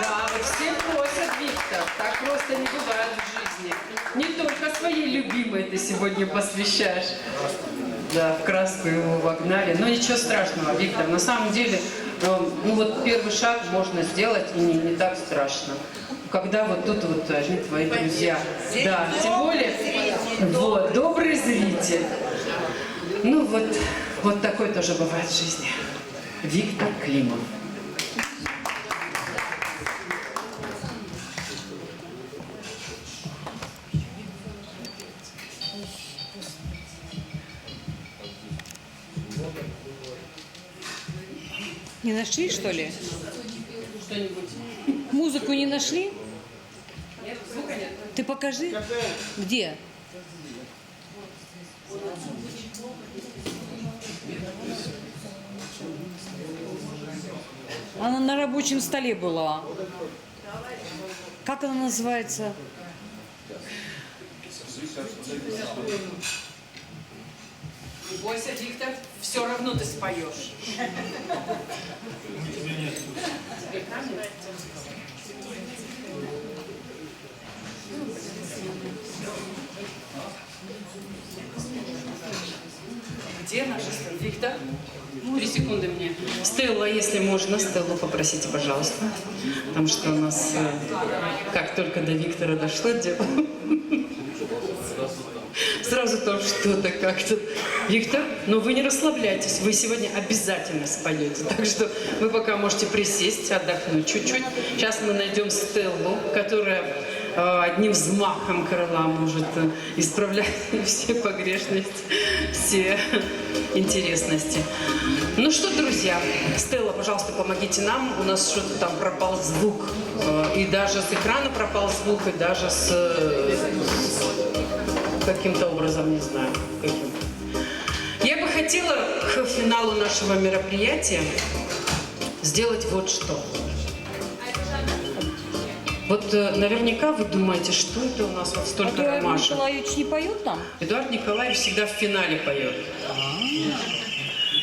Да, все просят, Виктор, так просто не бывает в жизни. Не только своей любимой ты сегодня посвящаешь. Да, в краску его вогнали. Но ничего страшного, Виктор. На самом деле, первый шаг можно сделать, и не так страшно. Когда вот тут вот одни твои друзья. Да, тем более, добрый зритель. Вот такое тоже бывает в жизни. Виктор Климов. Не нашли, что ли? Что-нибудь. Музыку не нашли? Нет, звука нет. Ты покажи. Где? Она на рабочем столе была. Как она называется? Не бойся, Виктор, все равно ты споешь. Где наша Стелла? Виктор? 3 секунды мне. Стелла, если можно, Стеллу попросите, пожалуйста. Потому что у нас, как только до Виктора дошло дело, сразу там что-то как-то. Виктор, но вы не расслабляйтесь, вы сегодня обязательно споете. Так что вы пока можете присесть, отдохнуть чуть-чуть. Сейчас мы найдем Стеллу, которая одним взмахом крыла может исправлять все погрешности, все интересности. Ну что, друзья, Стелла, пожалуйста, помогите нам. У нас что-то там пропал звук. И даже с экрана пропал звук, и даже с каким-то образом, не знаю, каким. Я бы хотела к финалу нашего мероприятия сделать вот что. Вот наверняка вы думаете, что это у нас вот столько ромашек. Эдуард Николаевич не поет там? Эдуард Николаевич всегда в финале поет.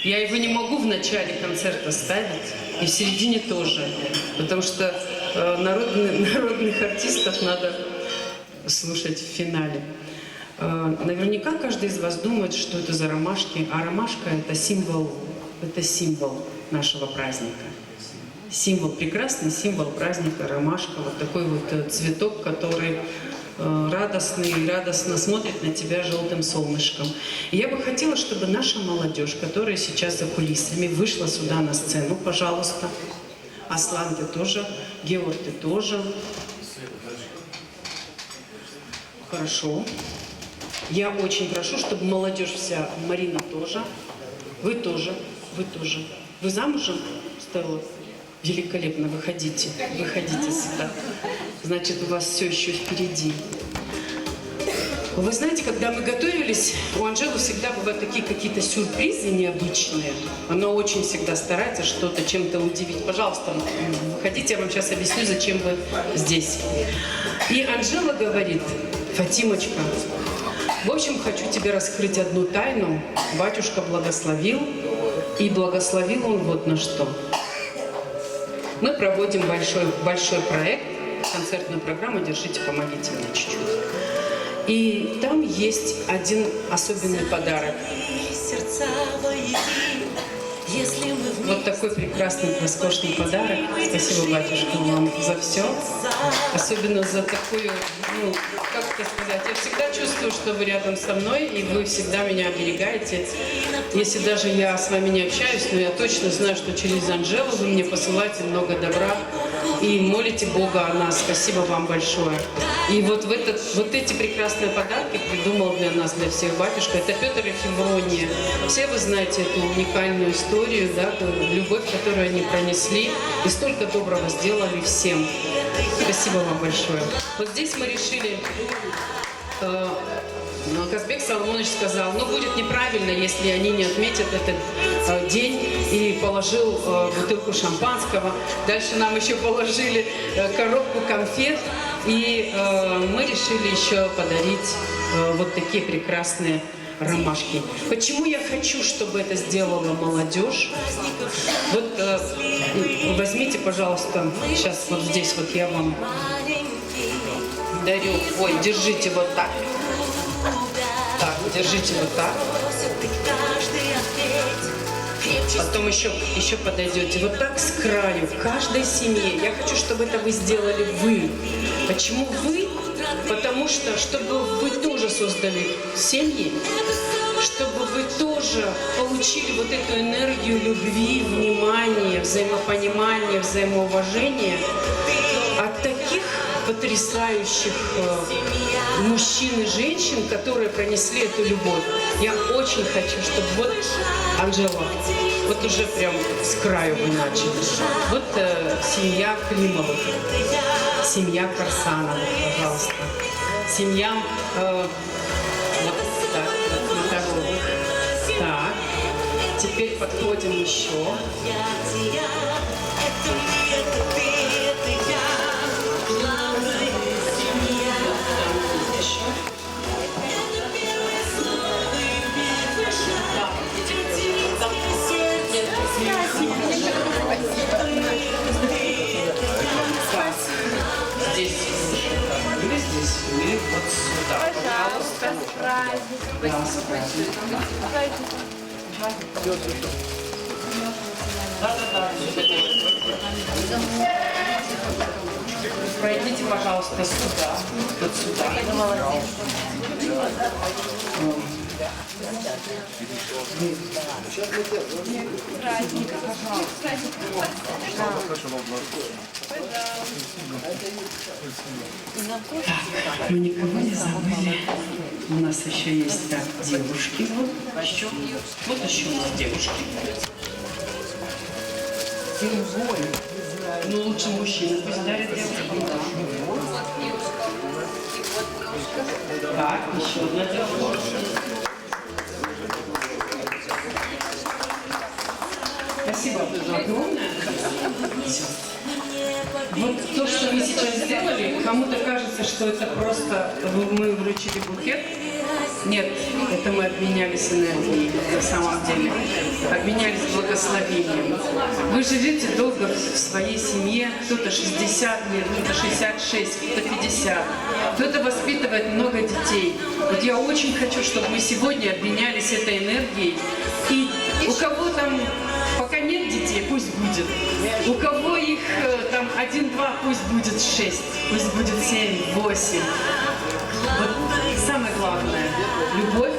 Я его не могу в начале концерта ставить, и в середине тоже. Потому что народных артистов надо слушать в финале. Наверняка каждый из вас думает, что это за ромашки, а ромашка это символ нашего праздника. Символ, прекрасный символ праздника, ромашка, вот такой вот цветок, который радостно смотрит на тебя желтым солнышком. И я бы хотела, чтобы наша молодежь, которая сейчас за кулисами, вышла сюда на сцену, пожалуйста. Аслан, ты тоже, Георг, ты тоже. Хорошо. Я очень прошу, чтобы молодежь вся, Марина тоже, вы тоже. Вы замужем, Стелла? Великолепно, выходите сюда. Значит, у вас все еще впереди. Вы знаете, когда мы готовились, у Анжелы всегда бывают такие какие-то сюрпризы необычные. Она очень всегда старается что-то чем-то удивить. Пожалуйста, выходите, я вам сейчас объясню, зачем вы здесь. И Анжела говорит: Фатимочка, в общем, хочу тебе раскрыть одну тайну. Батюшка благословил, и благословил он вот на что. Мы проводим большой проект, концертную программу «Держите, помогите мне чуть-чуть». И там есть один особенный подарок. Сердца воедино, если мы вместе. вот такой прекрасный, роскошный подарок. Спасибо, батюшка, вам за все. Особенно за такую, ну, как это сказать, я всегда чувствую, что вы рядом со мной, и вы всегда меня оберегаете. Если даже я с вами не общаюсь, но я точно знаю, что через Анжелу вы мне посылаете много добра и молите Бога о нас. Спасибо вам большое. И вот эти прекрасные подарки придумал для нас, для всех батюшка. Это Петр и Феврония. Все вы знаете эту уникальную историю, да, любовь, которую они пронесли, и столько доброго сделали всем. Спасибо вам большое. Вот здесь мы решили, Казбек Соломонович сказал, ну будет неправильно, если они не отметят этот день, и положил бутылку шампанского. Дальше нам еще положили коробку конфет, и мы решили еще подарить вот такие прекрасные ромашки. Почему я хочу, чтобы это сделала молодежь? Вот возьмите, пожалуйста, сейчас вот здесь вот я вам дарю. Ой, держите вот так. Так, держите вот так. Потом еще подойдете вот так с краю, в каждой семье. Я хочу, чтобы это вы сделали вы. Почему вы? Потому что, чтобы вы тоже создали семьи, чтобы вы тоже получили вот эту энергию любви, внимания, взаимопонимания, взаимоуважения от таких потрясающих мужчин и женщин, которые пронесли эту любовь. Я очень хочу, чтобы вот, Анжела, вот уже прям с краю вы начали. Вот семья Климовых, семья Корсановых, пожалуйста. Семья вот так, Моторовых. Так, теперь подходим еще. Здесь или здесь, или вот сюда. Пожалуйста, Пройдите, пожалуйста, сюда, вот сюда. праздника, пожалуйста. Так, мы никого не забыли. У нас еще есть так, девушки. Вот еще у нас девушки. Ну, лучше мужчина пусть дарит девушку. Так, еще одна девушка. Спасибо огромное. Вот то, что мы сейчас сделали, кому-то кажется, что это просто мы вручили букет. Нет, это мы обменялись энергией на самом деле. Обменялись благословением. Вы живете долго в своей семье, кто-то 60 лет, кто-то 66, кто-то 50. Кто-то воспитывает много детей. Вот я очень хочу, чтобы мы сегодня обменялись этой энергией. И у кого там пока нет детей, пусть будет. У кого их там 1-2, пусть будет 6, пусть будет 7, 8. Вот самое главное – любовь,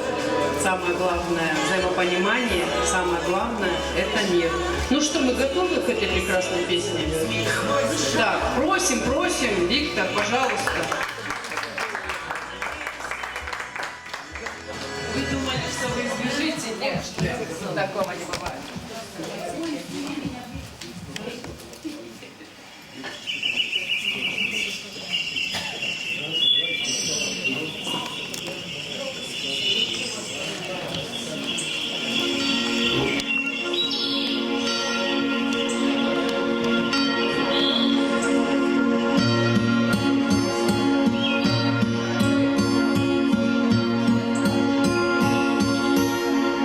самое главное – взаимопонимание, самое главное – это мир. Ну что, мы готовы к этой прекрасной песне? Да, просим, Виктор, пожалуйста. Вы думали, что вы избежите? Нет, такого не бывает.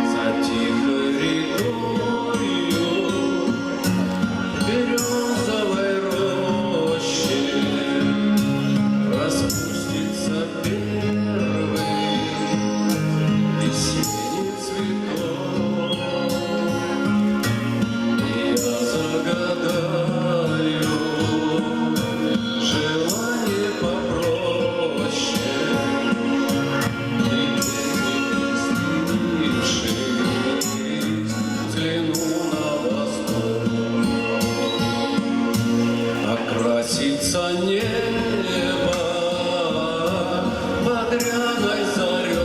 За тихой рекой небо багряной зарею,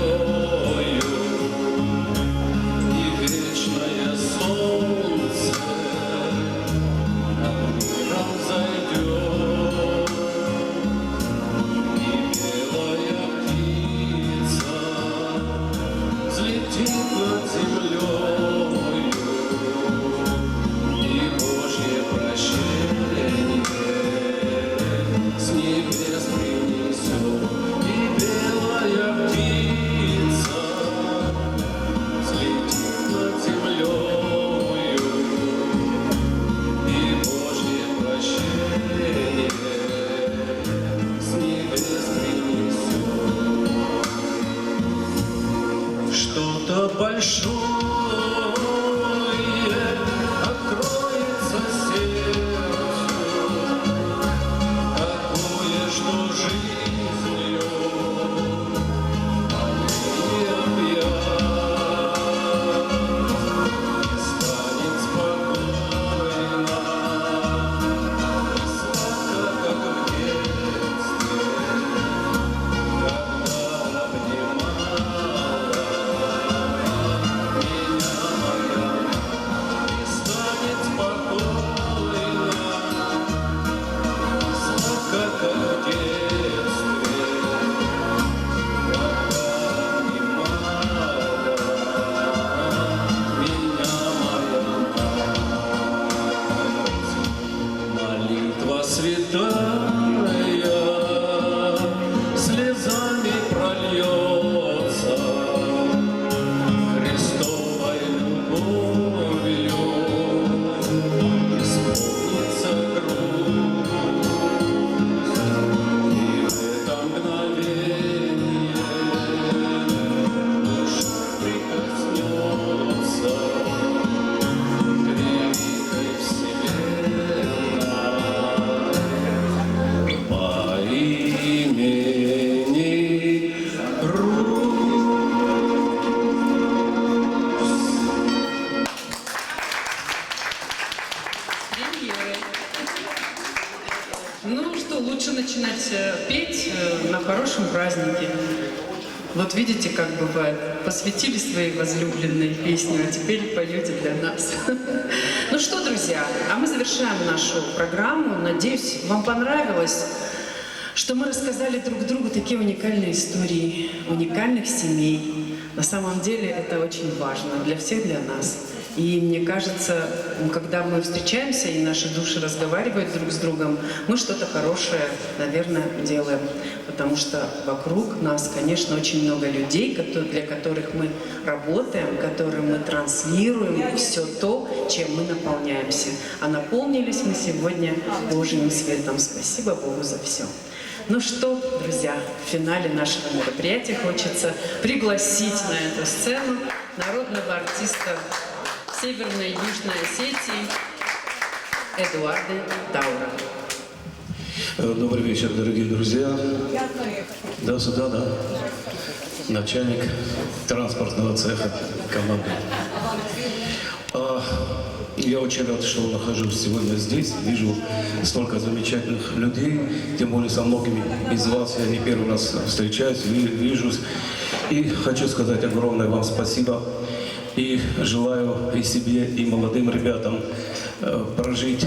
и вечное солнце над миром зайдет, и белая птица взлетит над землей, и Божье прощение с небес принесет, и белая птица взлетит над землей, и Божье прощение с небес принесет. Что-то большое откроется сердцу, такое, что жизнью не объять, и станет спокойно и сладко, как в детстве, когда обнимала меня моя, и станет спокойно и сладко, как в детстве, когда обнимала меня моя мать. Молитва святая слезами прольется, Христовой любовью исполнится грудь, и в это мгновение душа прикоснется к великой вселенной по имени Ну что, лучше начинать петь на хорошем празднике. Вот видите, как бывает. Посвятили своей возлюбленной песню, а теперь поете для нас. Ну что, друзья, а мы завершаем нашу программу. Надеюсь, вам понравилось, что мы рассказали друг другу такие уникальные истории, уникальных семей. На самом деле это очень важно для всех, для нас. И мне кажется, когда мы встречаемся и наши души разговаривают друг с другом, мы что-то хорошее, наверное, делаем. Потому что вокруг нас, конечно, очень много людей, для которых мы работаем, которым мы транслируем все то, чем мы наполняемся. А наполнились мы сегодня Божьим светом. Спасибо Богу за все. Ну что, друзья, в финале нашего мероприятия хочется пригласить на эту сцену народного артиста Северной и Южной Осетии Эдуарда Таура. Добрый вечер, дорогие друзья. Да, сюда, да. Начальник транспортного цеха команды. Я очень рад, что нахожусь сегодня здесь. Вижу столько замечательных людей. Тем более со многими из вас я не первый раз встречаюсь, вижусь. И хочу сказать огромное вам спасибо. И желаю и себе, и молодым ребятам прожить,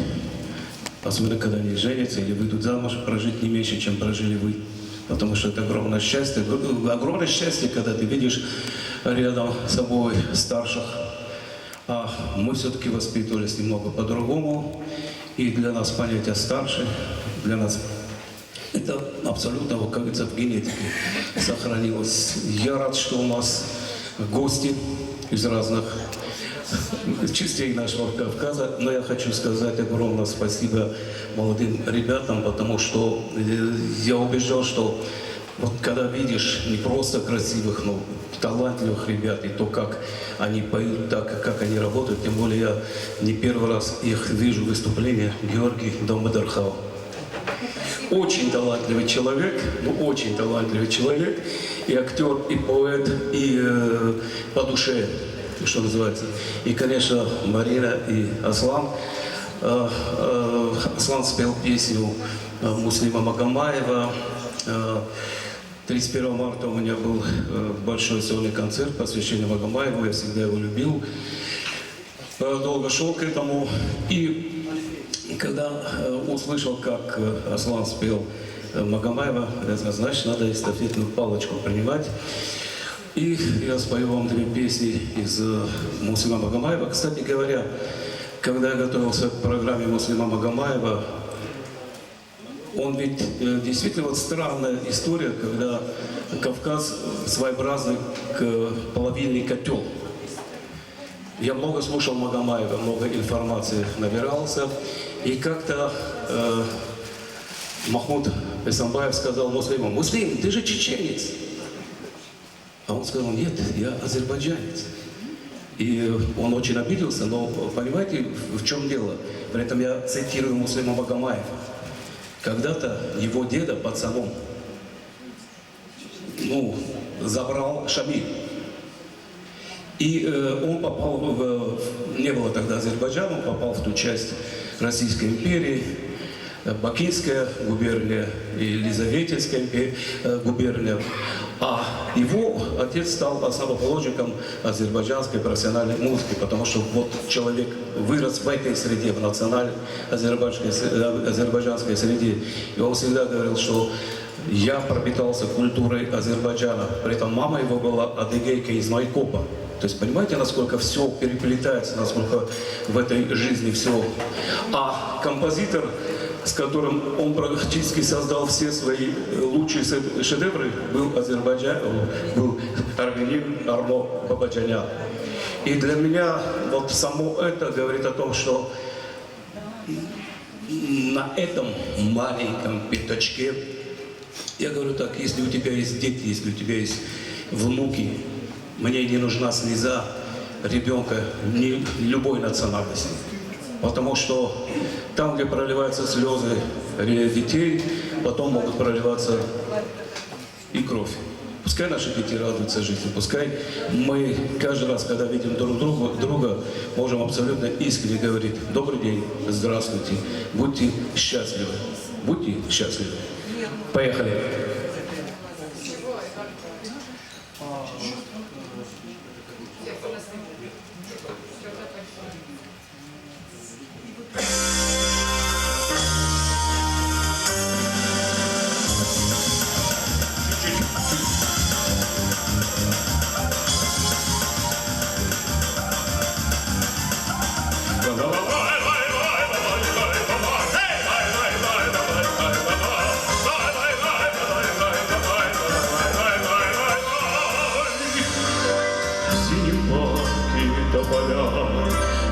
особенно когда они женятся или выйдут замуж, прожить не меньше, чем прожили вы. Потому что это огромное счастье, когда ты видишь рядом с собой старших. А мы все-таки воспитывались немного по-другому. И для нас понятие «старший», для нас это абсолютно, как говорится, в генетике сохранилось. Я рад, что у нас гости из разных частей нашего Кавказа, но я хочу сказать огромное спасибо молодым ребятам, потому что я убежден, что вот когда видишь не просто красивых, но талантливых ребят, и то, как они поют, так, как они работают, тем более я не первый раз их вижу выступления, Георгий Домбадархау. Очень талантливый человек, очень талантливый человек, и актер, и поэт, и по душе, что называется. И, конечно, Марина и Аслан. Аслан спел песню Муслима Магомаева. 31 марта у меня был большой сольный концерт, посвященный Магомаеву. Я всегда его любил. Долго шел к этому. И когда услышал, как Аслан спел Магомаева, я сказал, значит, надо эстафетную палочку принимать. И я спою вам 2 песни из Муслима Магомаева. Кстати говоря, когда я готовился к программе Муслима Магомаева, он ведь действительно вот странная история, когда Кавказ своеобразный половинный котел. Я много слушал Магомаева, много информации набирался. И как-то Махмуд Эсамбаев сказал Муслиму: «Муслим, ты же чеченец». А он сказал: «Нет, я азербайджанец». И он очень обиделся, но понимаете, в чем дело? При этом я цитирую Муслима Магомаева. Когда-то его деда пацаном забрал Шамиль. И он попал не было тогда Азербайджана, он попал в ту часть Российской империи, Бакинская губерния и Елизаветинская губерния. А его отец стал основоположником азербайджанской профессиональной музыки, потому что вот человек вырос в этой среде, в национальной азербайджанской среде. И он всегда говорил, что я пропитался культурой Азербайджана. При этом мама его была адыгейка из Майкопа. То есть понимаете, насколько все переплетается, насколько в этой жизни все. А композитор, с которым он практически создал все свои лучшие шедевры, был был армянин Арно Бабаджанян. И для меня вот само это говорит о том, что на этом маленьком пятачке, я говорю так, если у тебя есть дети, если у тебя есть внуки, мне не нужна слеза ребенка любой национальности. Потому что там, где проливаются слезы детей, потом могут проливаться и кровь. Пускай наши дети радуются жизни, пускай мы каждый раз, когда видим друг друга, можем абсолютно искренне говорить: добрый день, здравствуйте, будьте счастливы, будьте счастливы. Поехали.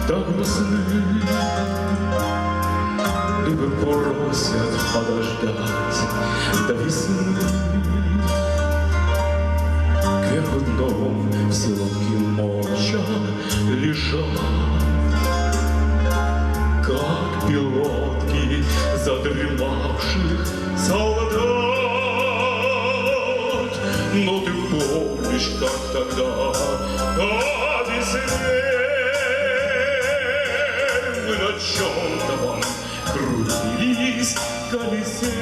Так весны любы просят подождать до весны. Как в одном в селке молча лежат, как пилотки задремавших солдат. Но ты помнишь, как тогда о весне на чертовом крутились колесе,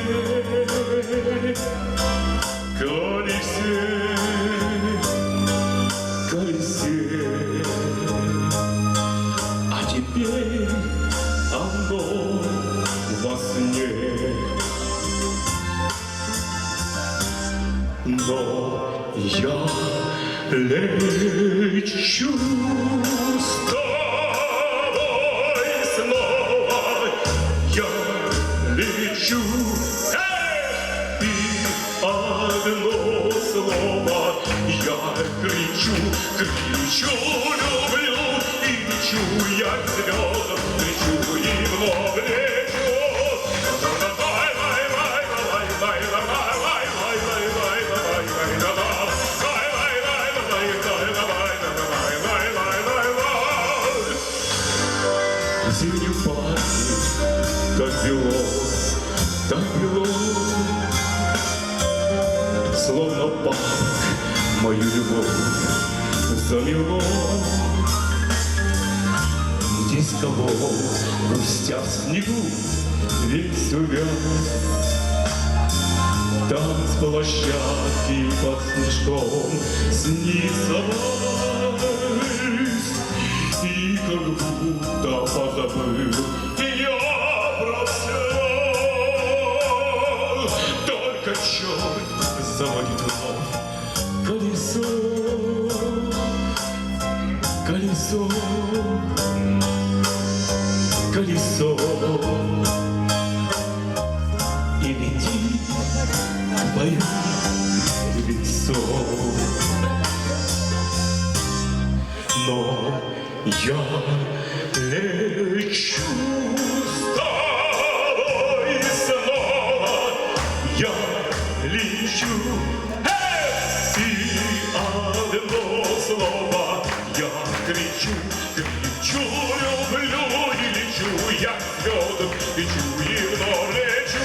колесе, колесе. А теперь оно во сне. Но я лечу с лечу, и одно слово я кричу, кричу, люблю, и лечу я к звездам, лечу и вновь лечу. В зимнем парке так бело, так бело, словно парк мою любовь замело. Здесь столом, грустя в снегу, весь увяз. Танцплощадки под снежком снизовались, и как будто позабыл я про все. Только черт заводит вновь колесо, колесо, колесо, и летит твое лицо. Но я лечу с тобой снова, я лечу, и одно слово я кричу, кричу, люблю и лечу, я лед лечу и вновь лечу.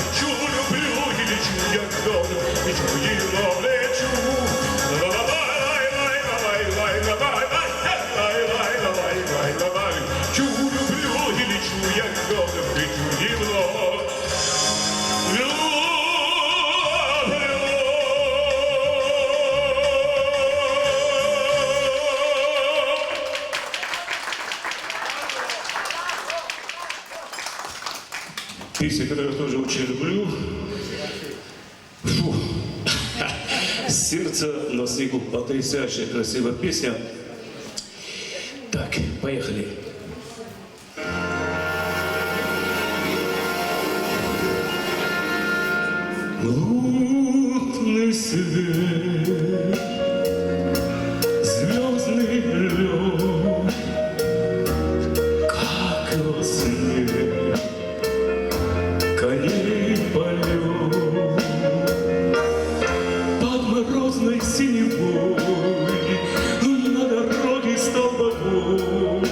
Лечу, люблю и лечу, я лед лечу и вновь лечу. Чу люблю и лечу, я лед лечу и вновь песня, которую я тоже очень люблю. Фу. Сердце на снегу. Потрясающая красивая песня. Так, поехали. Лунный свет, звездный лед, как во сне, коней полет, под морозной синевой, на дороге столбовой,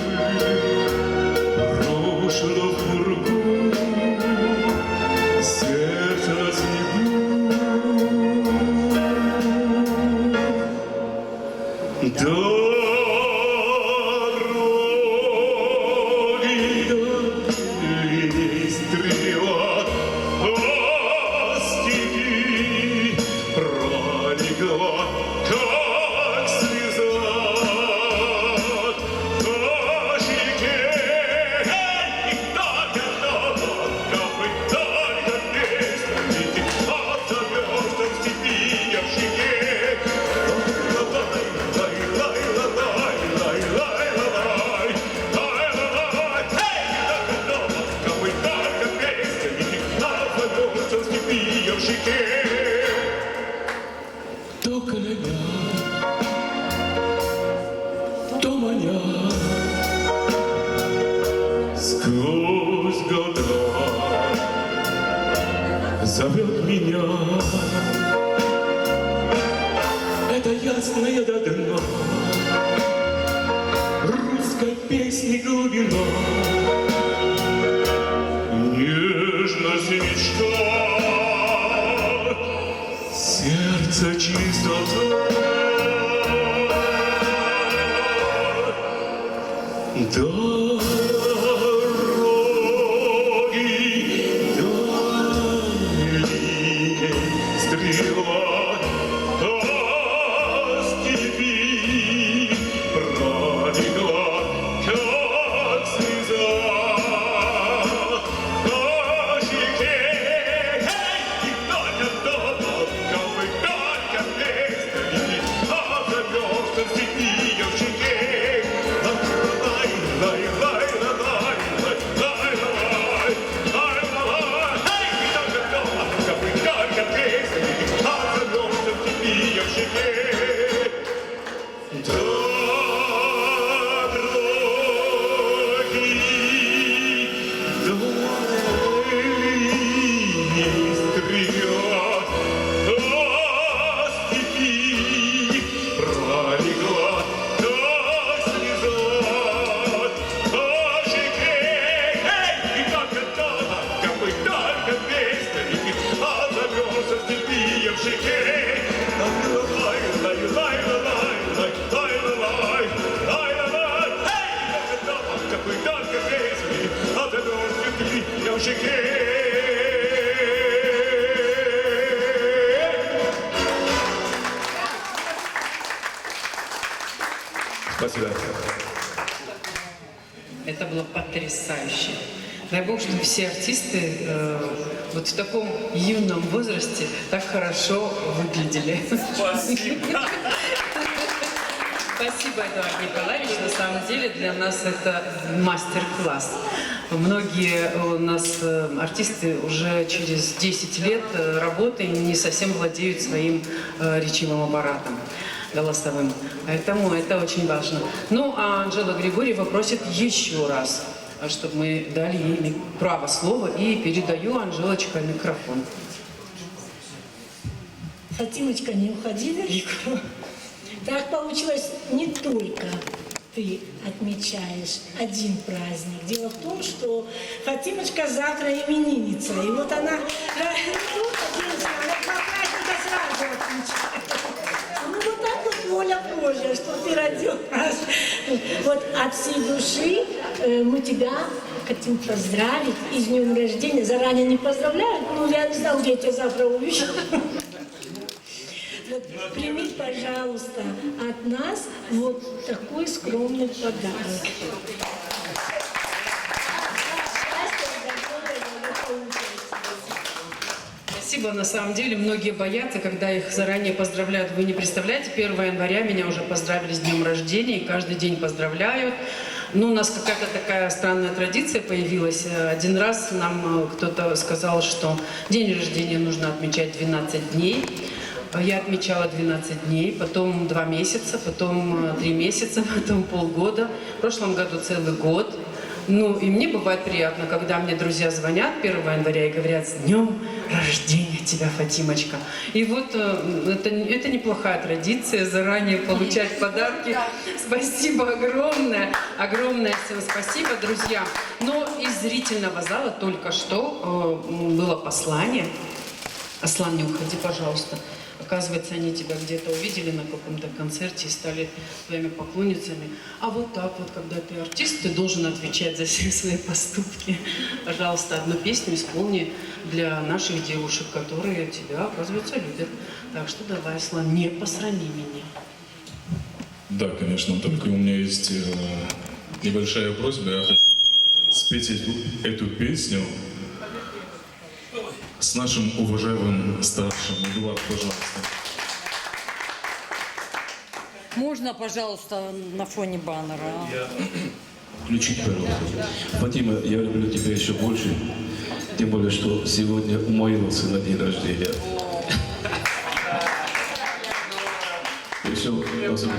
брошено в пургу, сердце на снегу. Дороги дальней стрела, по степи пролегла, как слеза по щеке. И только песня летит от замерзшей степи в щеке. То коляда, то маня, сквозь года зовет меня. Это ясное до дна русской песни глубина, нежность и мечта, сердце чистота. Дороги дальней стрела, по степи пролегла, как слеза по щеке. И только песня летит от замерзшей степи в щеке. мужики. Спасибо. Это было потрясающе. Дай бог, чтобы все артисты вот в таком юном возрасте так хорошо выглядели. Спасибо. Спасибо, Эдуард Николаевич. На самом деле для нас это мастер-класс. Многие у нас артисты уже через 10 лет работы не совсем владеют своим речевым аппаратом голосовым. Поэтому это очень важно. Ну, а Анжела Григорьева просит еще раз, чтобы мы дали ей право слова. И передаю, Анжелочка, микрофон. Фатимочка, не уходи далеко. Так получилось, не только ты отмечаешь один праздник. Дело в том, что Фатимочка завтра именинница. И вот она, она два праздника сразу отмечает. Ну вот так вот воля Божья, что ты родилась. Вот от всей души мы тебя хотим поздравить и с днем рождения. Заранее не поздравляю, ну я не знаю, где я тебя завтра увижу. Вот, прими, пожалуйста, от нас вот такой скромный подарок. Спасибо. На самом деле, многие боятся, когда их заранее поздравляют. Вы не представляете, 1 января меня уже поздравили с днем рождения, и каждый день поздравляют. Ну, у нас какая-то такая странная традиция появилась. Один раз нам кто-то сказал, что день рождения нужно отмечать 12 дней. Я отмечала 12 дней, потом 2 месяца, потом 3 месяца, потом полгода. В прошлом году целый год. Ну, и мне бывает приятно, когда мне друзья звонят 1 января и говорят: «С днем рождения тебя, Фатимочка». И вот это неплохая традиция, заранее получать подарки. Спасибо огромное, огромное всем спасибо, друзья. Но из зрительного зала только что было послание. Аслан, не уходи, пожалуйста. Оказывается, они тебя где-то увидели на каком-то концерте и стали твоими поклонницами. А вот так вот, когда ты артист, ты должен отвечать за все свои поступки. Пожалуйста, одну песню исполни для наших девушек, которые тебя, оказывается, любят. Так что давай, Аслан, не посрами меня. Да, конечно, только у меня есть небольшая просьба. Я хочу спеть эту песню с нашим уважаемым старшим. Эдуард, пожалуйста. Можно, пожалуйста, на фоне баннера? Включить, пожалуйста. Фатима, я люблю тебя еще больше. Тем более, что сегодня у моего сына день рождения. И все, спасибо.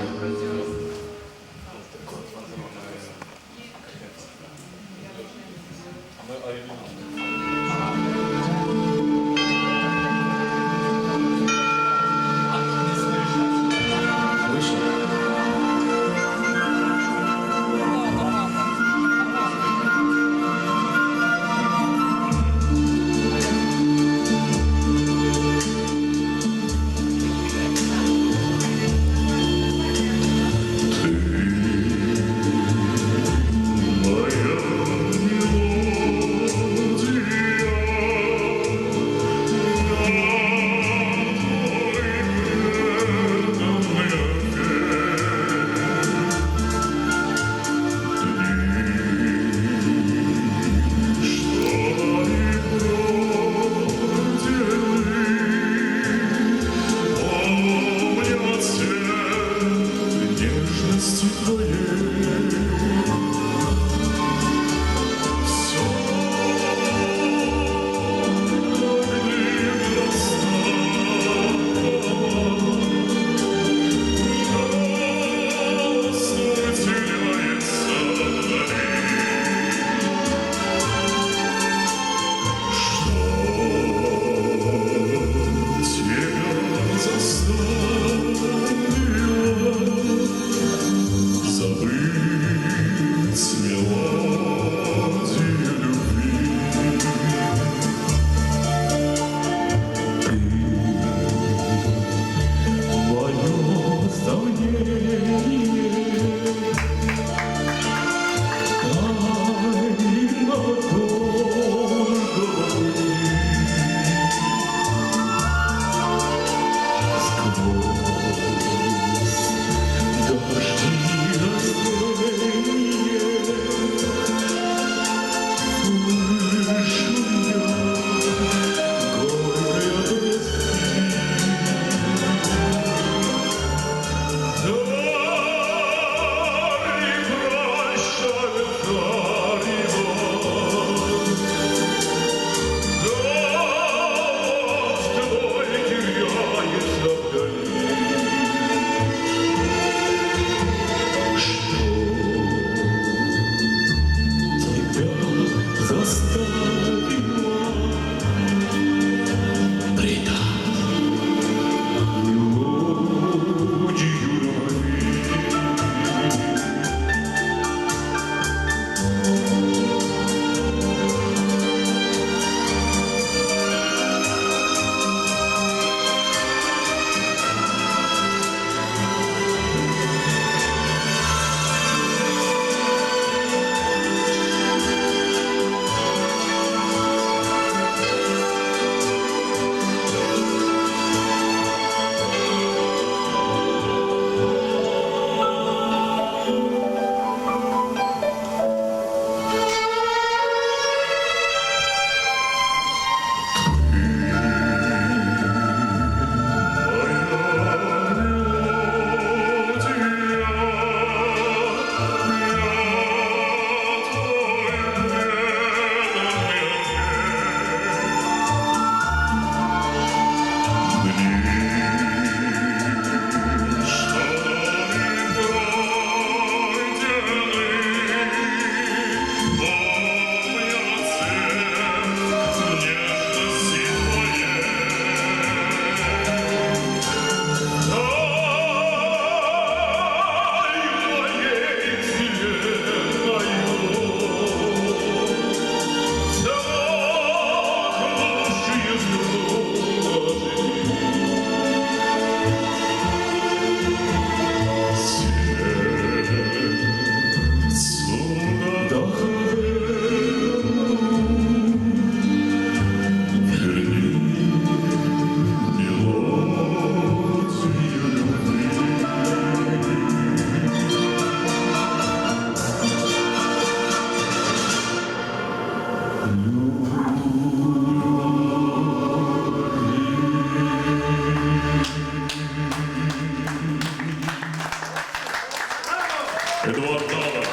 Эдуард Дала.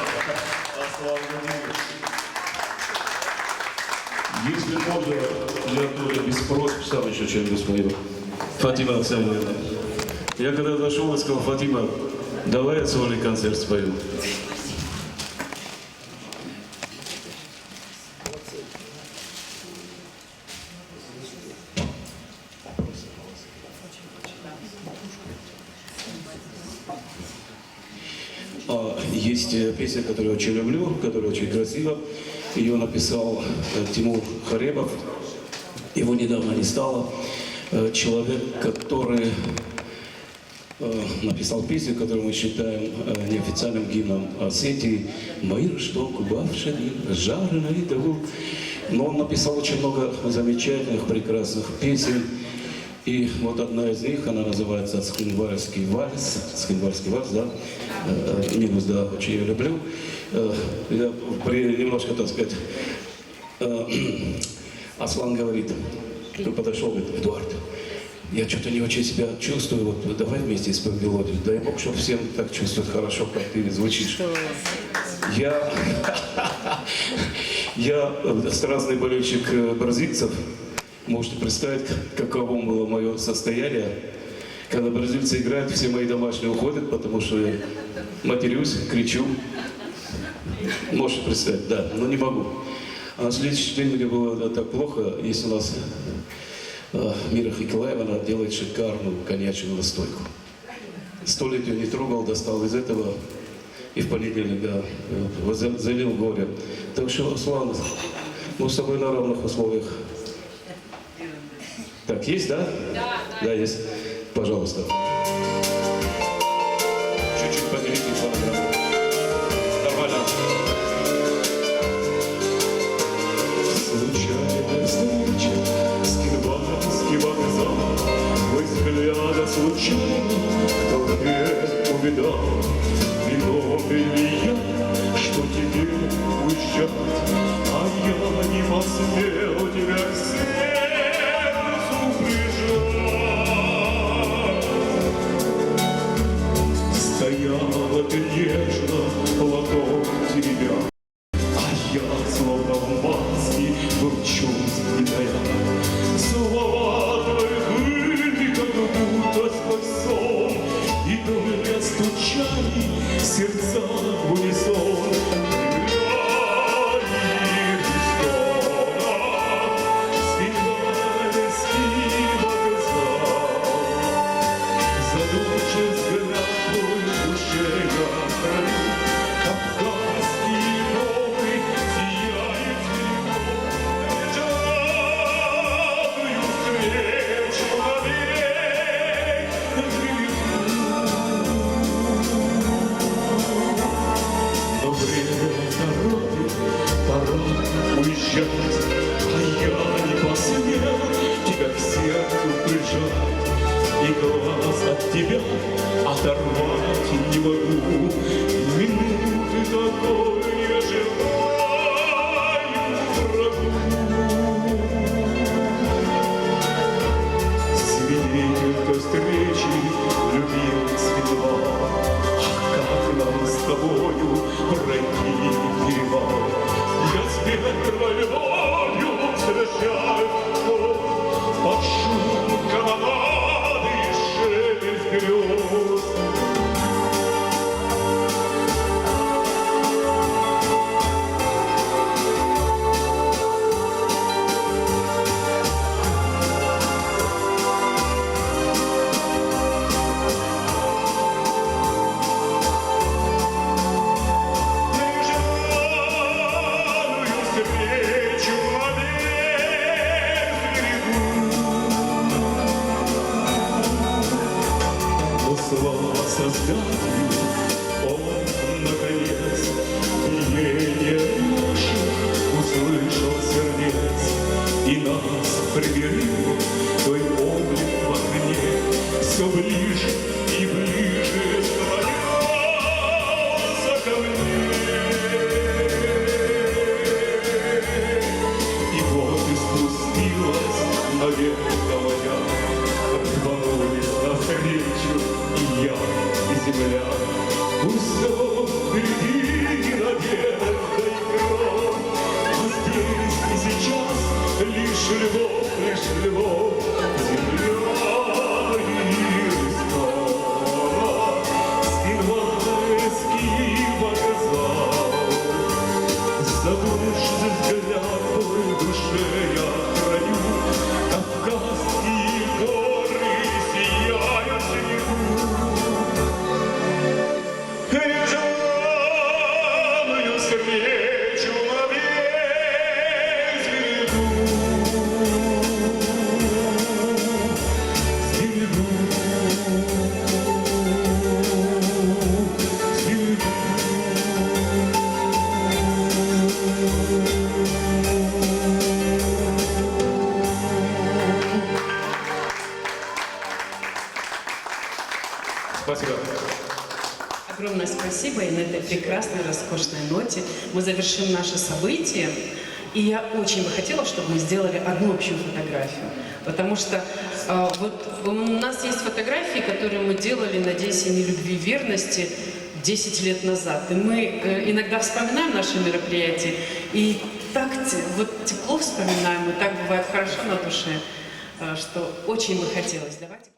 Если можно, я тоже без просьб сам еще что-нибудь спою. Фатима Оксановна. Я когда зашел и сказал: Фатима, давай я сольный концерт спою. Есть песня, которую я очень люблю, которая очень красива. Ее написал Тимур Харебов. Его недавно не стало. Человек, который написал песню, которую мы считаем неофициальным гимном Осетии. «Мир, что кубавший, жареный дул». Но он написал очень много замечательных, прекрасных песен. И вот одна из них, она называется «Схинвальский вальс». «Схинвальский вальс», да. Минус, да, очень ее люблю. Я немножко, так сказать, Аслан говорит, он подошел, говорит: Эдуард, я что-то не очень себя чувствую, вот давай вместе исполним мелодию. Дай Бог, чтобы всем так чувствуют хорошо, как ты звучишь. Я страстный болельщик бразильцев. Можете представить, каково было мое состояние. Когда бразильцы играют, все мои домашние уходят, потому что я матерюсь, кричу. Можете представить, да, но не могу. А на следующий день мне было так плохо. Есть у нас Мира Хикелаева, она делает шикарную коньячную настойку. 100 лет ее не трогал, достал из этого. И в понедельник, да, залил горе. Так что, Аслан, мы с тобой на равных условиях. Так, есть, да? Да, да. Да, есть. Пожалуйста. Чуть-чуть поднимите фонограмму. Нормально. Случайная встреча с Кирбатовским вокзалом, твой взгляда случайно кто-то не увидал. Виновен ли я, что теперь уезжать, а я не посмел тебя к сердцу прижать. Стояла ты нежно, ладонь теребя, а я словно в маске был чувств гитая. Слова твоих были как будто сквозь сон, и только стучали сердца в унисон. Грани Христос. тебя оторвать не могу. Минуты такой я желаю врагу. Свидетелька встречи любимых цветла. Ах, как нам с тобою пройти перевал. Я с первой любовью встречаю под шум канонады и шелест грез. Слава Создателю, он, наконец, биение наше услышал сердец и нас примирил, твой облик в окне все ближе и ближе склонялся ко мне. И вот и спустилась навека моя, рванулись навстречу и я, и земля. Пусть впереди надежда и кровь, а здесь и сейчас лишь любовь, лишь любовь. Земля и скала, Скинвальский вокзал. Задушный взгляд твой в душе я храню, Кавказские горы сияют снегу. Желанную встречу на весь виду. Спасибо. Огромное спасибо. И на этой прекрасной, роскошной ноте мы завершим наше событие. И я очень бы хотела, чтобы мы сделали одну общую фотографию. Потому что вот у нас есть фотографии, которые мы делали на День семьи, любви и верности 10 лет назад. И мы иногда вспоминаем наши мероприятия, и так вот тепло вспоминаем, и так бывает хорошо на душе, что очень бы хотелось. Давайте